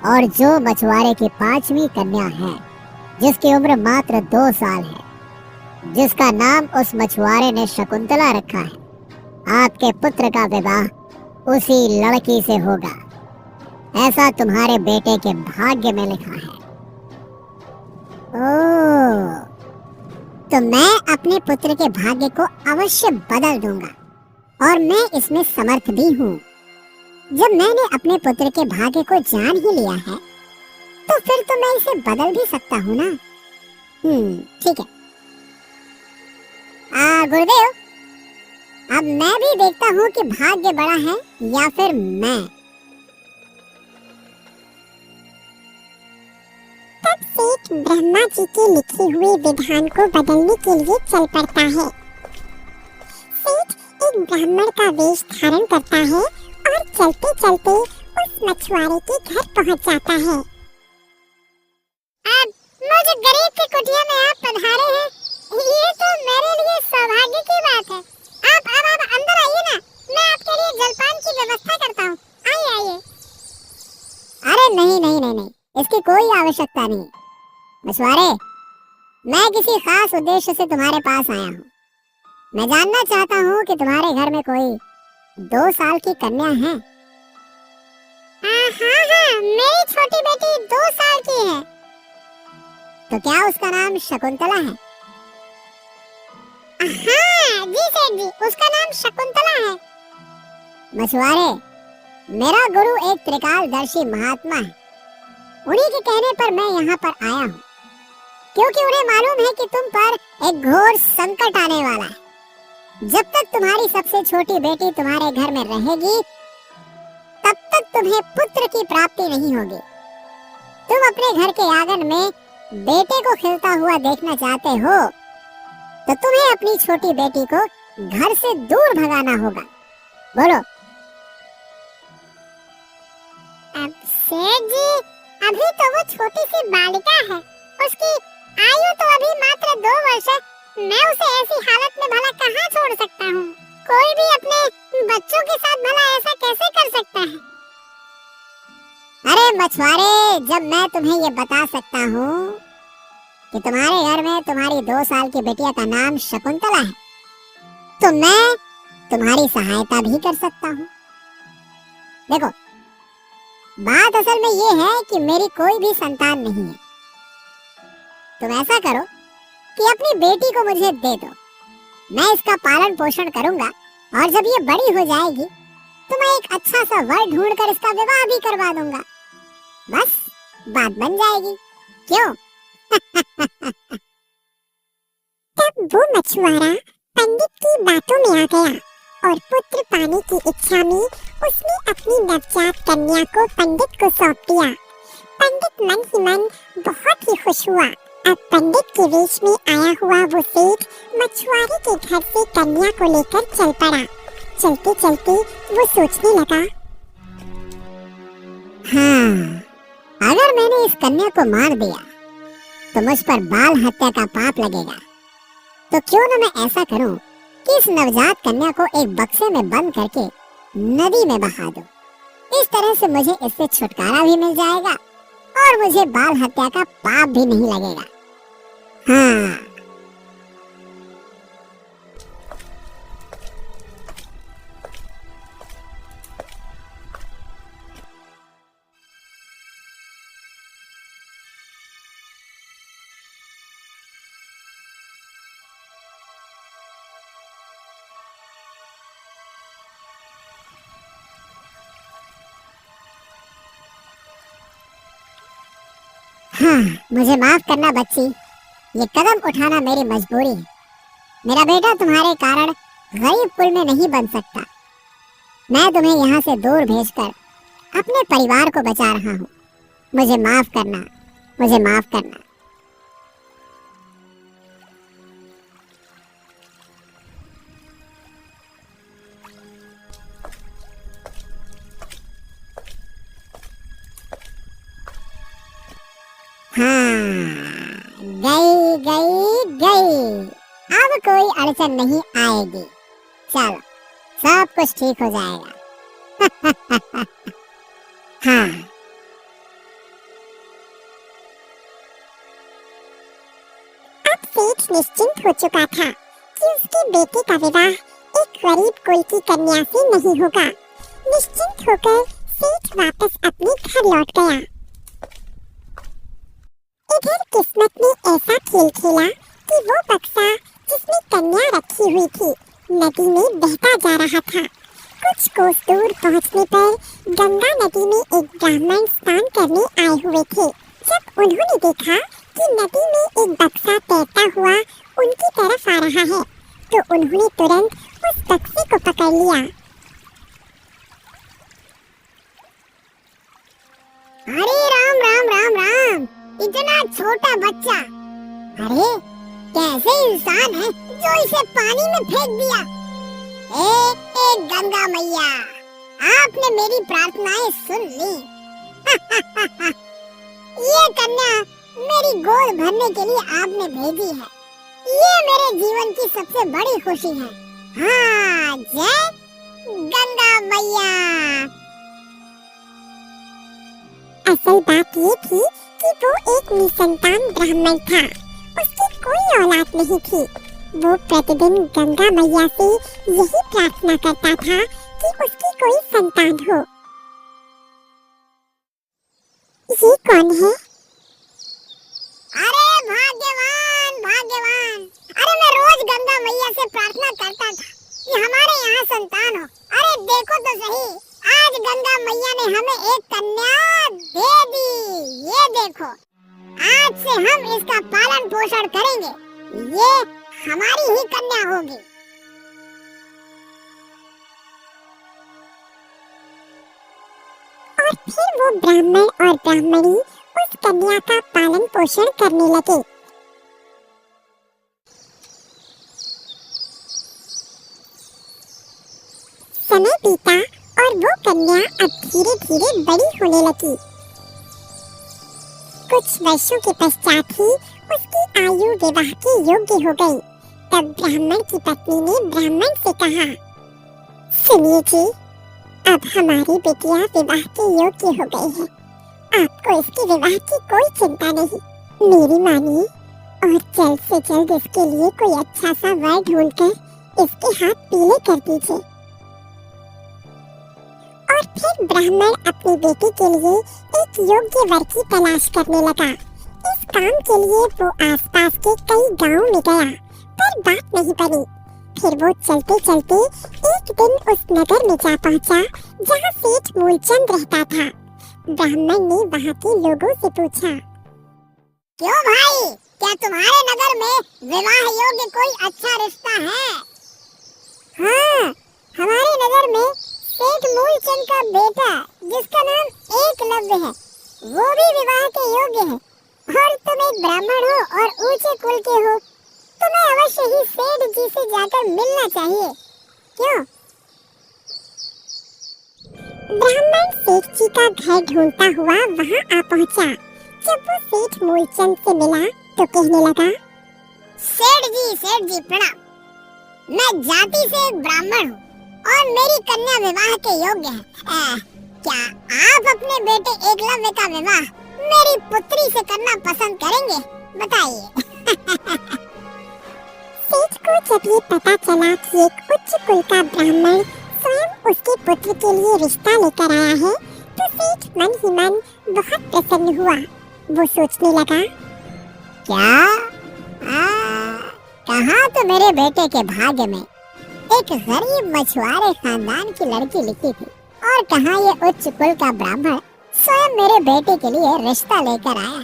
और जो मछुआरे की 5वीं कन्या है, जिसकी उम्र मात्र 2 साल है, जिसका नाम उस मछुआरे ने शकुंतला रखा है, आपके पुत्र का विवाह उसी लड़की से होगा, ऐसा तुम्हारे बेटे के भाग्य में लिखा है। ओह, तो मैं अपने पुत्र के भाग्य को अवश्य बदल दूंगा और मैं इसमें समर्थ भी हूँ। जब मैंने अपने पुत्र के भाग्य को जान ही लिया है तो फिर तो मैं इसे बदल भी सकता हूँ ना। ठीक है। गुरुदेव, अब मैं भी देखता हूँ कि भाग्य बड़ा है या फिर मैं। तब सेठ ब्रह्मा जी के लिखे हुए विधान को बदलने के लिए चल पड़ता है। सेठ एक ब्राह्मण का वेश धारण करता है और चलते चलते उस मछुआरे के घर पहुंच जाता है। अब मुझे गरीब की कुटिया में आप पधारे हैं, ये तो मेरे लिए सौभाग्य की बात है। आप अंदर आइए ना, मैं आपके लिए जलपान की व्यवस्था करता हूँ। आइए। अरे नहीं, इसकी कोई आवश्यकता नहीं। मछुआरे, मैं किसी खास उद्देश्य से तुम्हारे पास आया हूँ। मैं जानना चाहता हूँ कि तुम्हारे घर में कोई 2 साल की कन्या है। हाँ, मेरी छोटी बेटी 2 साल की है। तो क्या उसका नाम शकुंतला है? हाँ जी सेठ जी, उसका नाम शकुंतला है। मछुआरे, मेरा गुरु एक त्रिकालदर्शी महात्मा है। उन्हीं के कहने पर मैं यहाँ पर आया हूँ, क्योंकि उन्हें मालूम है कि तुम पर एक घोर संकट आने वाला है। जब तक तुम्हारी सबसे छोटी बेटी तुम्हारे घर में रहेगी, तब तक तुम्हें पुत्र की प्राप्ति नहीं होगी। तुम अपने घर के आंगन में बेटे को खिलता हुआ देखना चाहते हो, तो तुम्हें अपनी छोटी बेटी को घर से दूर भगाना होगा। बोलो। अब सेठ जी, अभी तो वो छोटी सी बालिका है, उसकी आयु तो अभी मात्र 2 वर्ष है। मैं उसे ऐसी हालत में भला कहाँ छोड़ सकता हूँ? कोई भी अपने बच्चों के साथ भला ऐसा कैसे कर सकता है? अरे मछुआरे, जब मैं तुम्हें ये बता सकता हूँ कि तुम्हारे घर में तुम्हारी 2 साल की बेटिया का नाम शकुंतला है, तो मैं तुम्हारी सहायता भी कर सकता हूँ। देखो, बात असल में ये है कि मेरी कोई भी संतान नहीं है। तुम ऐसा करो कि अपनी बेटी को मुझे दे दो, मैं इसका पालन पोषण करूंगा और जब ये बड़ी हो जाएगी तो मैं एक अच्छा सा वर ढूंढकर इसका विवाह भी करवा दूंगा। बस बात बन जाएगी, क्यों? तब वो मछुआरा पंडित की बातों में आ गया और पुत्र पाने की इच्छा में उसने अपनी नवजात कन्या को पंडित को सौंप दिया। पंडित मन ही मन बहुत ही खुश हुआ। अब पंडित के वेश में आया हुआ वो सेठ मछुआरे के घर से कन्या को लेकर चल पड़ा। चलते चलते वो सोचने लगा, हाँ, अगर मैंने इस कन्या को मार दिया तो मुझ पर बाल हत्या का पाप लगेगा। तो क्यों न मैं ऐसा करूं कि इस नवजात कन्या को एक बक्से में बंद करके नदी में बहा दूं। इस तरह से मुझे इससे छुटकारा भी मिल जाएगा और मुझे बाल हत्या का पाप भी नहीं लगेगा। हाँ। हाँ, मुझे माफ करना बच्ची, ये कदम उठाना मेरी मजबूरी है। मेरा बेटा तुम्हारे कारण गरीब कुल में नहीं बन सकता। मैं तुम्हें यहाँ से दूर भेजकर अपने परिवार को बचा रहा हूँ। मुझे माफ करना, मुझे माफ करना। हाँ, गई गई गई। अब कोई अड़चन नहीं आएगी। चलो, सब कुछ ठीक हो जाएगा। हाँ। अब सेठ निश्चिंत हो चुका था कि उसके बेटे का विवाह एक गरीब कुल की कन्या से नहीं होगा। निश्चिंत होकर सेठ वापस अपने घर लौट गया। इधर किस्मत ने ऐसा खेल खेला कि वो बक्सा जिसमें कन्या रखी हुई थी नदी में बहता जा रहा था। कुछ कोस दूर पहुंचने पर गंगा नदी में एक ब्राह्मण स्नान करने आए हुए थे। जब उन्होंने देखा कि नदी में एक बक्सा तैरता हुआ उनकी तरफ आ रहा है तो उन्होंने तुरंत उस बक्से को पकड़ लिया। अरे राम राम राम राम, इतना छोटा बच्चा! अरे कैसे इंसान है जो इसे पानी में फेंक दिया? ए गंगा मैया, आपने मेरी प्रार्थनाएं सुन ली। ये कन्या मेरी गोद भरने के लिए आपने भेजी है। ये मेरे जीवन की सबसे बड़ी खुशी है। हाँ, जय गंगा मैया। असल बात ये थी कि वो एक निसंतान ब्राह्मण था। उसकी कोई औलाद नहीं थी। वो प्रतिदिन गंगा मैया से यही प्रार्थना करता था कि उसकी कोई संतान हो। ये कौन है? अरे भाग्यवान भाग्यवान! अरे मैं रोज गंगा मैया से प्रार्थना करता था कि हमारे यहाँ संतान हो। अरे देखो तो सही, आज गंगा मैया ने हमें एक कन्या दे दी। ये देखो, आज से हम इसका पालन पोषण करेंगे। ये हमारी ही कन्या होगी। और फिर वो ब्राह्मण और ब्राह्मणी उस कन्या का पालन पोषण करने लगे। समय बीता और वो कन्या अब धीरे धीरे बड़ी होने लगी। कुछ वर्षों के पश्चात ही उसकी आयु विवाह के योग्य हो गई। तब ब्राह्मण की पत्नी ने ब्राह्मण से कहा, सुनिए जी, अब हमारी बिटिया विवाह के योग्य हो गई है। आपको इसके विवाह की कोई चिंता नहीं। मेरी मानिए और जल्द से जल्द इसके लिए कोई अच्छा सा वर ढूंढकर इसके हाथ पीले कर दीजिए। और फिर ब्राह्मण अपनी बेटी के लिए एक योग्य वर की तलाश करने लगा। इस काम के लिए वो आसपास के कई गांवों में गया, पर बात नहीं बनी। फिर वो चलते चलते एक दिन उस नगर में जा पहुंचा जहाँ सेठ मूलचंद रहता था। ब्राह्मण ने वहाँ के लोगों से पूछा, क्यों भाई, क्या तुम्हारे नगर में विवाह योग्य कोई अच्छा रिश्ता है? हाँ, हमारे नगर में सेठ मूलचंद का बेटा जिसका नाम एकलव्य है, वो भी विवाह के योग्य है। और तुम एक ब्राह्मण हो और ऊंचे कुल के हो, तुम्हें अवश्य ही सेठ जी से जाकर मिलना चाहिए। क्यों? ब्राह्मण सेठ जी का घर ढूंढता हुआ वहाँ आ पहुँचा। जब वो सेठ मूलचंद से मिला तो कहने लगा, सेठ जी प्रणाम। मैं जाति से एक ब्राह्मण हूँ और मेरी कन्या विवाह के योग्य है। क्या आप अपने बेटे एकलव्य का विवाह मेरी पुत्री से करना पसंद करेंगे? बताइए। सेठ को जब ये पता चला कि एक उच्च कुल का ब्राह्मण स्वयं उसके पुत्र के लिए रिश्ता लेकर आया है, तो सेठ मन ही मन बहुत प्रसन्न हुआ। वो सोचने लगा, क्या कहाँ तो मेरे बेटे के भाग्य में एक गरीब मछुआरे खानदान की लड़की लिखी थी, और कहाँ ये उच्च कुल का ब्राह्मण स्वयं मेरे बेटे के लिए रिश्ता लेकर आया।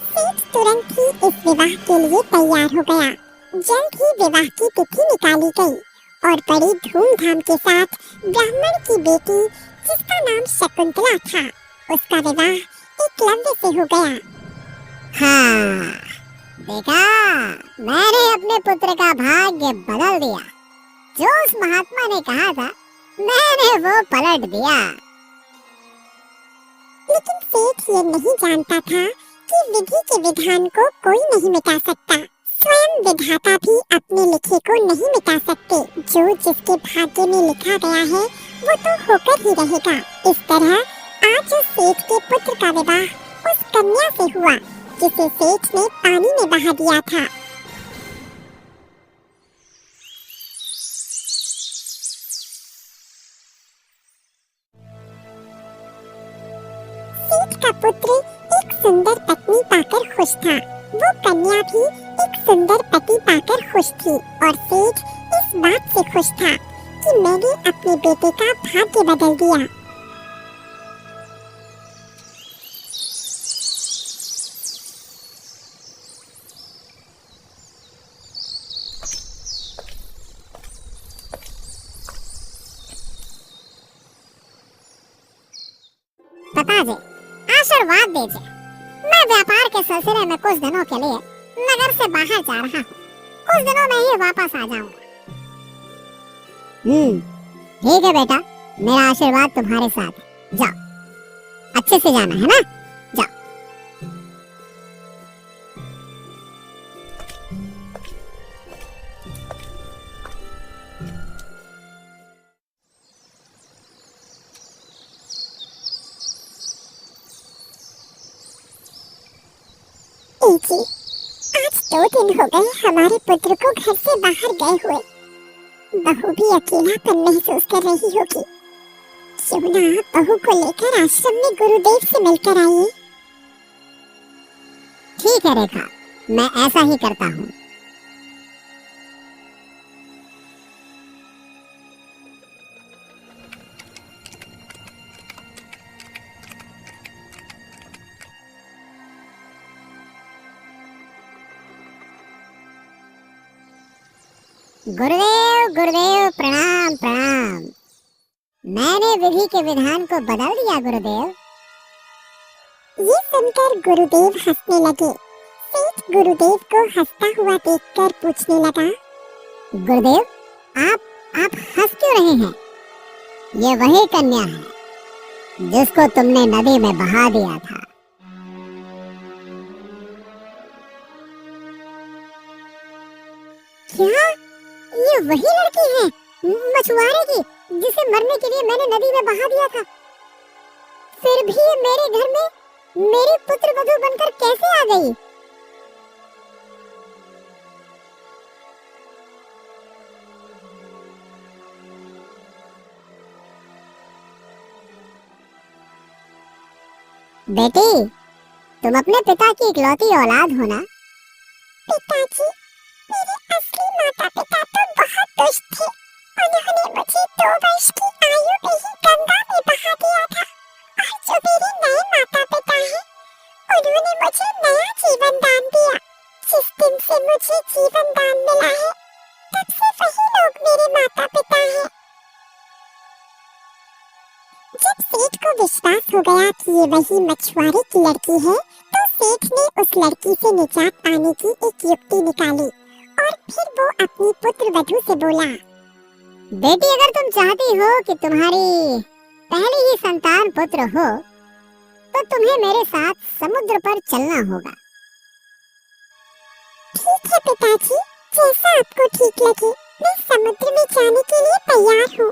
सेठ तुरंत ही इस विवाह के लिए तैयार हो गया। जल्द ही विवाह की तिथि निकाली गई और बड़ी धूमधाम के साथ ब्राह्मण की बेटी जिसका नाम शकुंतला था। उसका विवाह एकलव्य से हो गया। हाँ, देखा, मैंने अपने पुत्र का भाग्य बदल दिया। जो उस महात्मा ने कहा था, मैंने वो पलट दिया। लेकिन सेठ ये नहीं जानता था कि विधि के विधान को कोई नहीं मिटा सकता। स्वयं विधाता भी अपने लिखे को नहीं मिटा सकते। जो जिसके भाग्य में लिखा गया है वो तो होकर ही रहेगा। इस तरह आज उस सेठ के पुत्र का विवाह उस कन्या से हुआ जिसे सेठ ने पानी में बहा दिया था। सेठ का पुत्र एक सुंदर पत्नी पाकर खुश था। वो कन्या भी एक सुंदर पति पाकर खुश थी और सेठ इस बात से खुश था कि मैंने अपने बेटे का भाग्य बदल दिया। पिताजी, आशीर्वाद दीजिए। मैं व्यापार के सिलसिले में कुछ दिनों के लिए नगर से बाहर जा रहा हूँ। कुछ दिनों में ही वापस आ जाऊंगा। ठीक है बेटा, मेरा आशीर्वाद तुम्हारे साथ है। जाओ, अच्छे से जाना है ना। जाओ। जी, आज 2 दिन हो गए हमारे पुत्र को घर से बाहर गए हुए। बहू भी अकेलापन महसूस कर रही होगी। क्यों ना बहू को लेकर आश्रम में गुरुदेव से मिलकर आइए। ठीक है रेखा, मैं ऐसा ही करता हूँ। गुरुदेव गुरुदेव, प्रणाम प्रणाम। मैंने विधि के विधान को बदल दिया गुरुदेव। ये सुनकर गुरुदेव हंसने लगे। सेठ गुरुदेव को हंसता हुआ देखकर पूछने लगा, गुरुदेव, आप हंस क्यों रहे हैं? ये वही कन्या है जिसको तुमने नदी में बहा दिया था। क्या ये वही लड़की है मछुआरे की जिसे मरने के लिए मैंने नदी में बहा दिया था? फिर भी ये मेरे घर में मेरी पुत्र वधू बनकर कैसे आ गई? बेटी, तुम अपने पिता की इकलौती औलाद हो ना? पिताजी, मेरे असली माता पिता तो बहुत दुष्ट थे। उन्होंने मुझे 2 वर्ष की आयु में ही गंगा में बहा दिया था। और जो मेरे नए माता पिता हैं, उन्होंने मुझे नया जीवन दान दिया। जिस दिन से मुझे जीवन दान मिला है, तब से वही लोग मेरे माता पिता हैं। जब सेठ को विश्वास हो गया कि ये वही मछुआरे की लड़की है, तो सेठ ने उस लड़की से निजात पाने की एक युक्ति निकाली और फिर वो अपनी पुत्र वधू से बोला, बेटी, अगर तुम चाहती हो कि तुम्हारी पहली ही संतान पुत्र हो, तो तुम्हें मेरे साथ समुद्र पर चलना होगा। ठीक है पिताजी, जैसा आपको ठीक लगे। मैं समुद्र में जाने के लिए तैयार हूँ।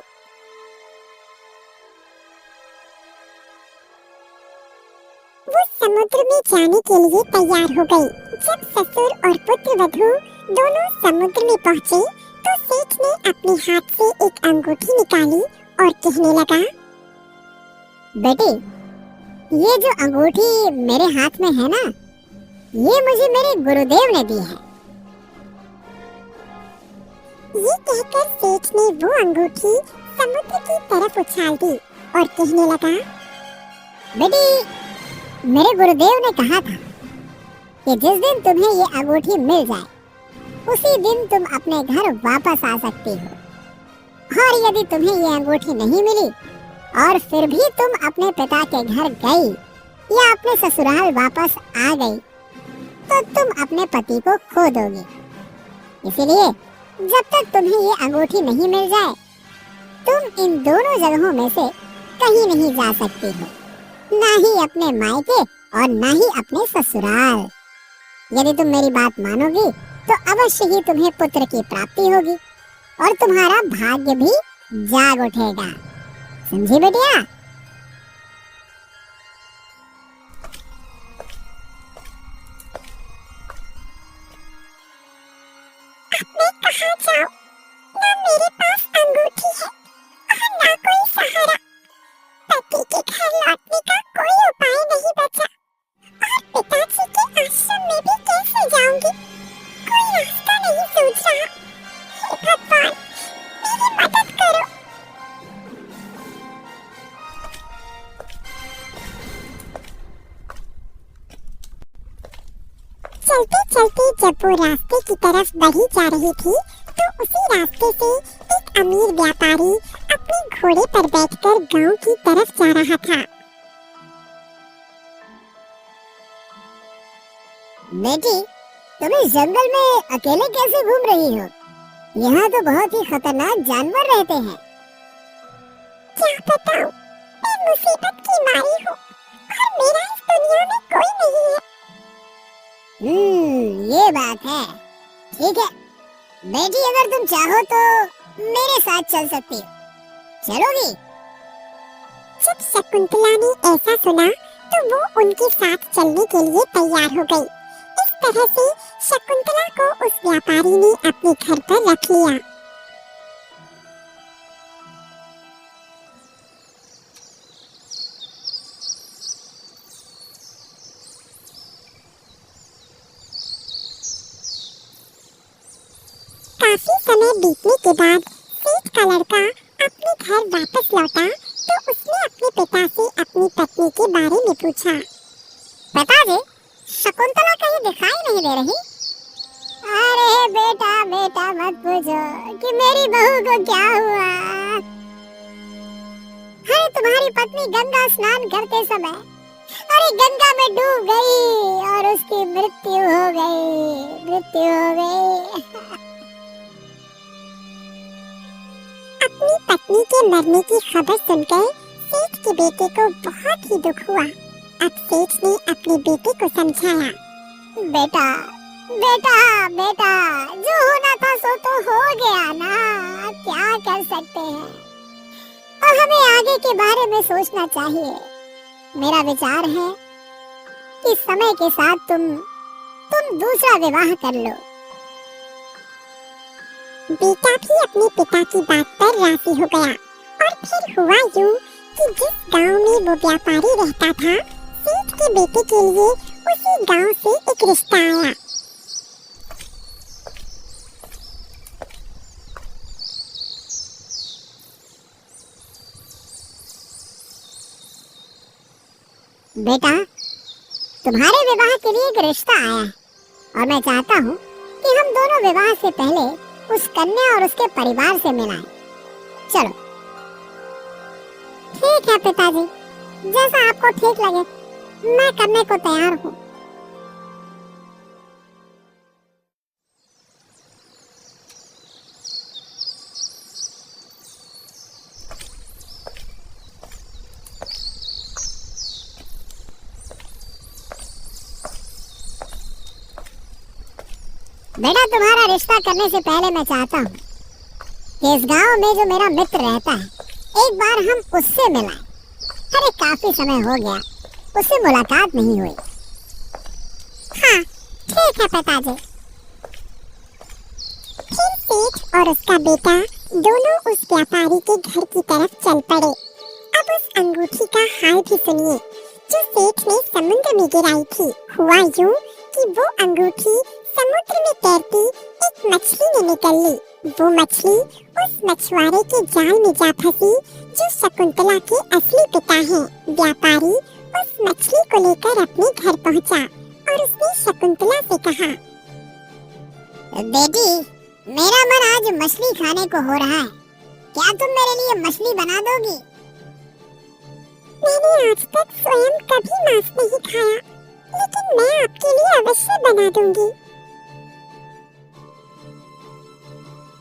वो समुद्र में जाने के लिए तैयार हो गई। जब ससुर और पुत्र वधू दोनों समुद्र में पहुँचे, तो सेठ ने अपने हाथ से एक अंगूठी निकाली और कहने लगा, बेटी, ये जो अंगूठी मेरे हाथ में है ना, ये मुझे मेरे गुरुदेव ने दी है। ये कहकर सेठ ने वो अंगूठी समुद्र की तरफ उछाल दी और कहने लगा, बेटी, मेरे गुरुदेव ने कहा था कि जिस दिन तुम्हें ये अंगूठी मिल जाए, उसी दिन तुम अपने घर वापस आ सकती हो। और यदि तुम्हें ये अंगूठी नहीं मिली और फिर भी तुम अपने पिता के घर गई या अपने ससुराल वापस आ गई तो तुम अपने पति को खो दोगी। इसीलिए जब तक तुम्हें ये अंगूठी नहीं मिल जाए तुम इन दोनों जगहों में से कहीं नहीं जा सकती हो, ना ही अपने मायके और ना ही अपने ससुराल। यदि तुम मेरी बात मानोगी तो अवश्य ही तुम्हें पुत्र की प्राप्ति होगी और तुम्हारा भाग्य भी जाग उठेगा। समझी बेटिया? मैं कहाँ जाऊँ? ना मेरे पास अंगूठी है और ना कोई सहारा। पति के घर लौटने का कोई उपाय नहीं बचा और पिताजी के आश्रम में भी कैसे जाऊंगी? कोई रास्ता नहीं सूझ रहा। हे भगवान, मेरी मदद करो। चलते चलते जब वो रास्ते की तरफ बढ़ी जा रही थी तो उसी रास्ते से एक अमीर व्यापारी अपने घोड़े पर बैठकर गांव की तरफ जा रहा था। बेटी, तुम इस जंगल में अकेले कैसे घूम रही हो? यहाँ तो बहुत ही खतरनाक जानवर रहते हैं। क्या बताऊं, मैं मुसीबत की मारी हूँ और मेरा इस दुनिया में कोई नहीं है। ये बात है। ठीक है बेटी, अगर तुम चाहो तो मेरे साथ चल सकती हो। चलोगी? जब शकुंतला ने ऐसा सुना तो वो उनके साथ चलने के लिए तैयार हो गई। इस तरह से शकुंतला को उस व्यापारी ने अपने घर पर रख लिया। काफी समय बीतने के बाद सेठ का लड़का अपने घर वापस लौटा तो उसने अपने पिता से अपनी पत्नी के बारे में पूछा। पिताजी, शकुंतला कहीं दिखाई नहीं दे रही। अरे बेटा बेटा मत पूछो कि मेरी बहू को क्या हुआ। अरे तुम्हारी पत्नी गंगा स्नान करते समय गंगा में डूब गई और उसकी मृत्यु हो गई। अपनी पत्नी के मरने की खबर सुनकर सेठ के बेटे को बहुत ही दुख हुआ। अब सेठ ने अपने बेटे को समझाया। बेटा बेटा बेटा, जो होना था सो तो हो गया ना, अब क्या कर सकते हैं। और हमें आगे के बारे में सोचना चाहिए। मेरा विचार है कि समय के साथ तुम दूसरा विवाह कर लो। बेटा भी अपने पिता की बात पर राजी हो गया और फिर हुआ यूं कि जिस गांव में वो व्यापारी रहता था, सेठ के बेटे के लिए उसी गांव से एक रिश्ता आया। बेटा, तुम्हारे विवाह के लिए एक रिश्ता आया है और मैं चाहता हूँ कि हम दोनों विवाह से पहले उस कन्या और उसके परिवार से मिलाएं। चलो। ठीक है पिताजी, जैसा आपको ठीक लगे, मैं करने को तैयार हूँ। बेटा, तुम्हारा रिश्ता करने से पहले मैं चाहता हूँ कि इस गांव में जो मेरा मित्र रहता है, एक बार हम उससे मिलाएं। अरे काफी समय हो गया, उससे मुलाकात नहीं हुई। हाँ ठीक है पिताजी। फिर सेठ और उसका बेटा दोनों उस व्यापारी के घर की तरफ चल पड़े। अब उस अंगूठी का हाल भी सुनिए, जो सेठ ने समुद्र में गिराई थी। हुआ यूं कि वो अंगूठी समुद्र में तैरती एक मछली ने निकल ली। वो मछली उस मछुआरे के जाल में जा फंसी, जो शकुंतला के असली पिता हैं। व्यापारी उस मछली को लेकर अपने घर पहुंचा और उसने शकुंतला से कहा, बेटी, मेरा मन आज मछली खाने को हो रहा है। क्या तुम मेरे लिए मछली बना दोगी? मैंने आज तक स्वयं कभी मांस नहीं खाया, लेकिन मैं आपके लिए अवश्य बना दूंगी।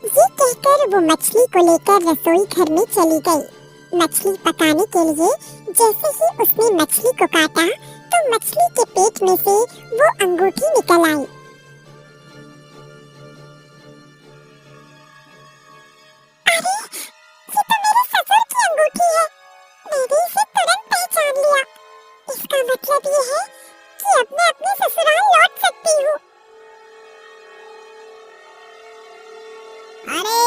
ये कहकर वो मछली को लेकर रसोई घर में चली गई। मछली पकाने के लिए जैसे ही उसने मछली को काटा तो मछली के पेट में से वो अंगूठी निकल आई। अरे, ये तो मेरे ससुर की अंगूठी है। मैंने इसे तुरंत पहचान लिया। इसका मतलब ये है कि अब मैं अपने ससुराल लौट सकती हूँ। अरे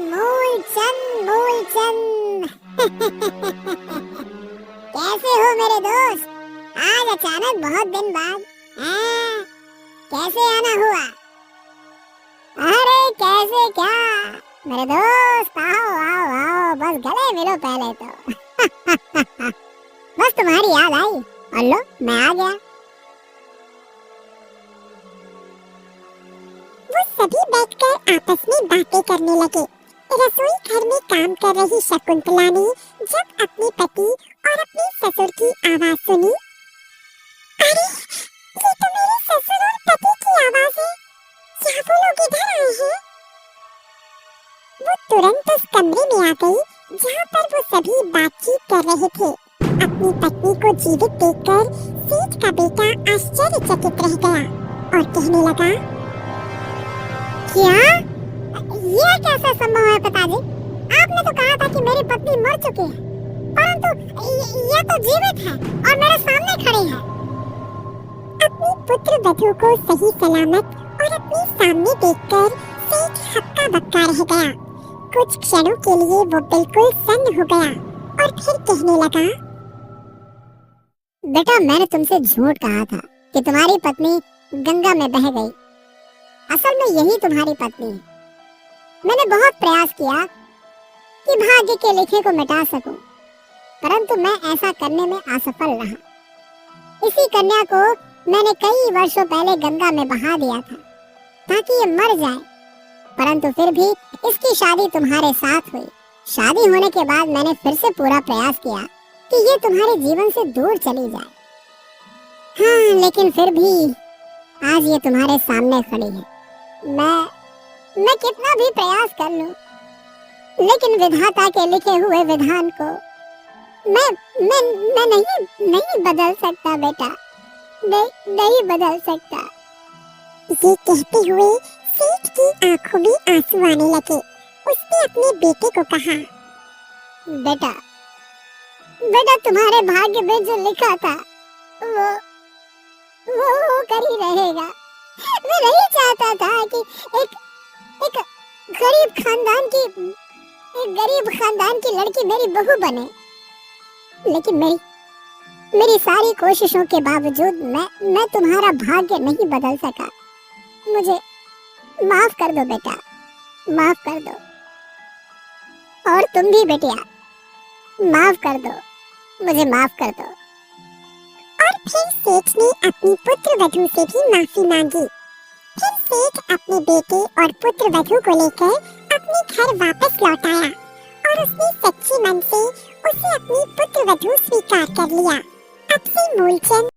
मूलचंद, मूलचंद कैसे हो मेरे दोस्त? आज अचानक बहुत दिन बाद कैसे आना हुआ? अरे कैसे क्या मेरे दोस्त, आओ आओ आओ, बस गले मिलो पहले तो बस तुम्हारी याद आई और लो मैं आ गया। वो सभी बैठकर आपस में बातें करने लगे। रसोई घर में काम कर रही शकुंतला ने जब अपने पति और अपने ससुर की आवाज सुनी, अरे, ये तो मेरे ससुर और पति की आवाज है। क्या वो लोग इधर आए हैं? वो तुरंत उस कमरे में आ गई जहाँ पर वो सभी बातचीत कर रहे थे। अपनी पत्नी को जीवित देखकर सेठ का बेटा आश्चर्यचकित रह गया और कहने लगा, क्या ये कैसा संभव है पिताजी? आपने तो कहा था कि मेरी पत्नी मर चुकी है, परंतु ये तो जीवित है और मेरे सामने खड़ी है। अपनी पुत्र वधू को सही सलामत और अपने सामने देखकर सेठ हक्का बक्का रह गया। कुछ क्षणों के लिए वो बिल्कुल सन्न हो गया और फिर कहने लगा, बेटा मैंने तुमसे झूठ कहा था कि तुम्हारी पत्नी गंगा में बह गई। असल में यही तुम्हारी पत्नी है। मैंने बहुत प्रयास किया कि भाग्य के लिखे को मिटा सकूं, परंतु मैं ऐसा करने में असफल रहा। इसी कन्या को मैंने कई वर्षों पहले गंगा में बहा दिया था ताकि ये मर जाए, परंतु फिर भी इसकी शादी तुम्हारे साथ हुई। शादी होने के बाद मैंने फिर से पूरा प्रयास किया कि ये तुम्हारे जीवन से दूर चली जाए। हाँ, लेकिन फिर भी आज ये तुम्हारे सामने खड़ी है। मैं कितना भी प्रयास कर लूं, लेकिन विधाता के लिखे हुए विधान को मैं नहीं बदल सकता बेटा, नहीं बदल सकता। ये कहते हुए सेठ की आंखों में आंसू आने लगे। उसने अपने बेटे को कहा, बेटा तुम्हारे भाग्य में जो लिखा था वो कर ही रहेगा। मैं नहीं चाहता था कि एक गरीब खानदान की लड़की मेरी बहू बने, लेकिन मेरी सारी कोशिशों के बावजूद मैं तुम्हारा भाग्य नहीं बदल सका। मुझे माफ कर दो बेटा, माफ कर दो। और तुम भी बेटिया माफ कर दो, मुझे माफ कर दो। और फिर सेठ ने अपनी पुत्र वधू से भी माफी मांगी। फिर सेठ अपने बेटे और पुत्र वधू को लेकर अपने घर वापस लौट आया और उसने सच्चे मन से उसे अपनी पुत्र वधू स्वीकार कर लिया। अब से मूलचंद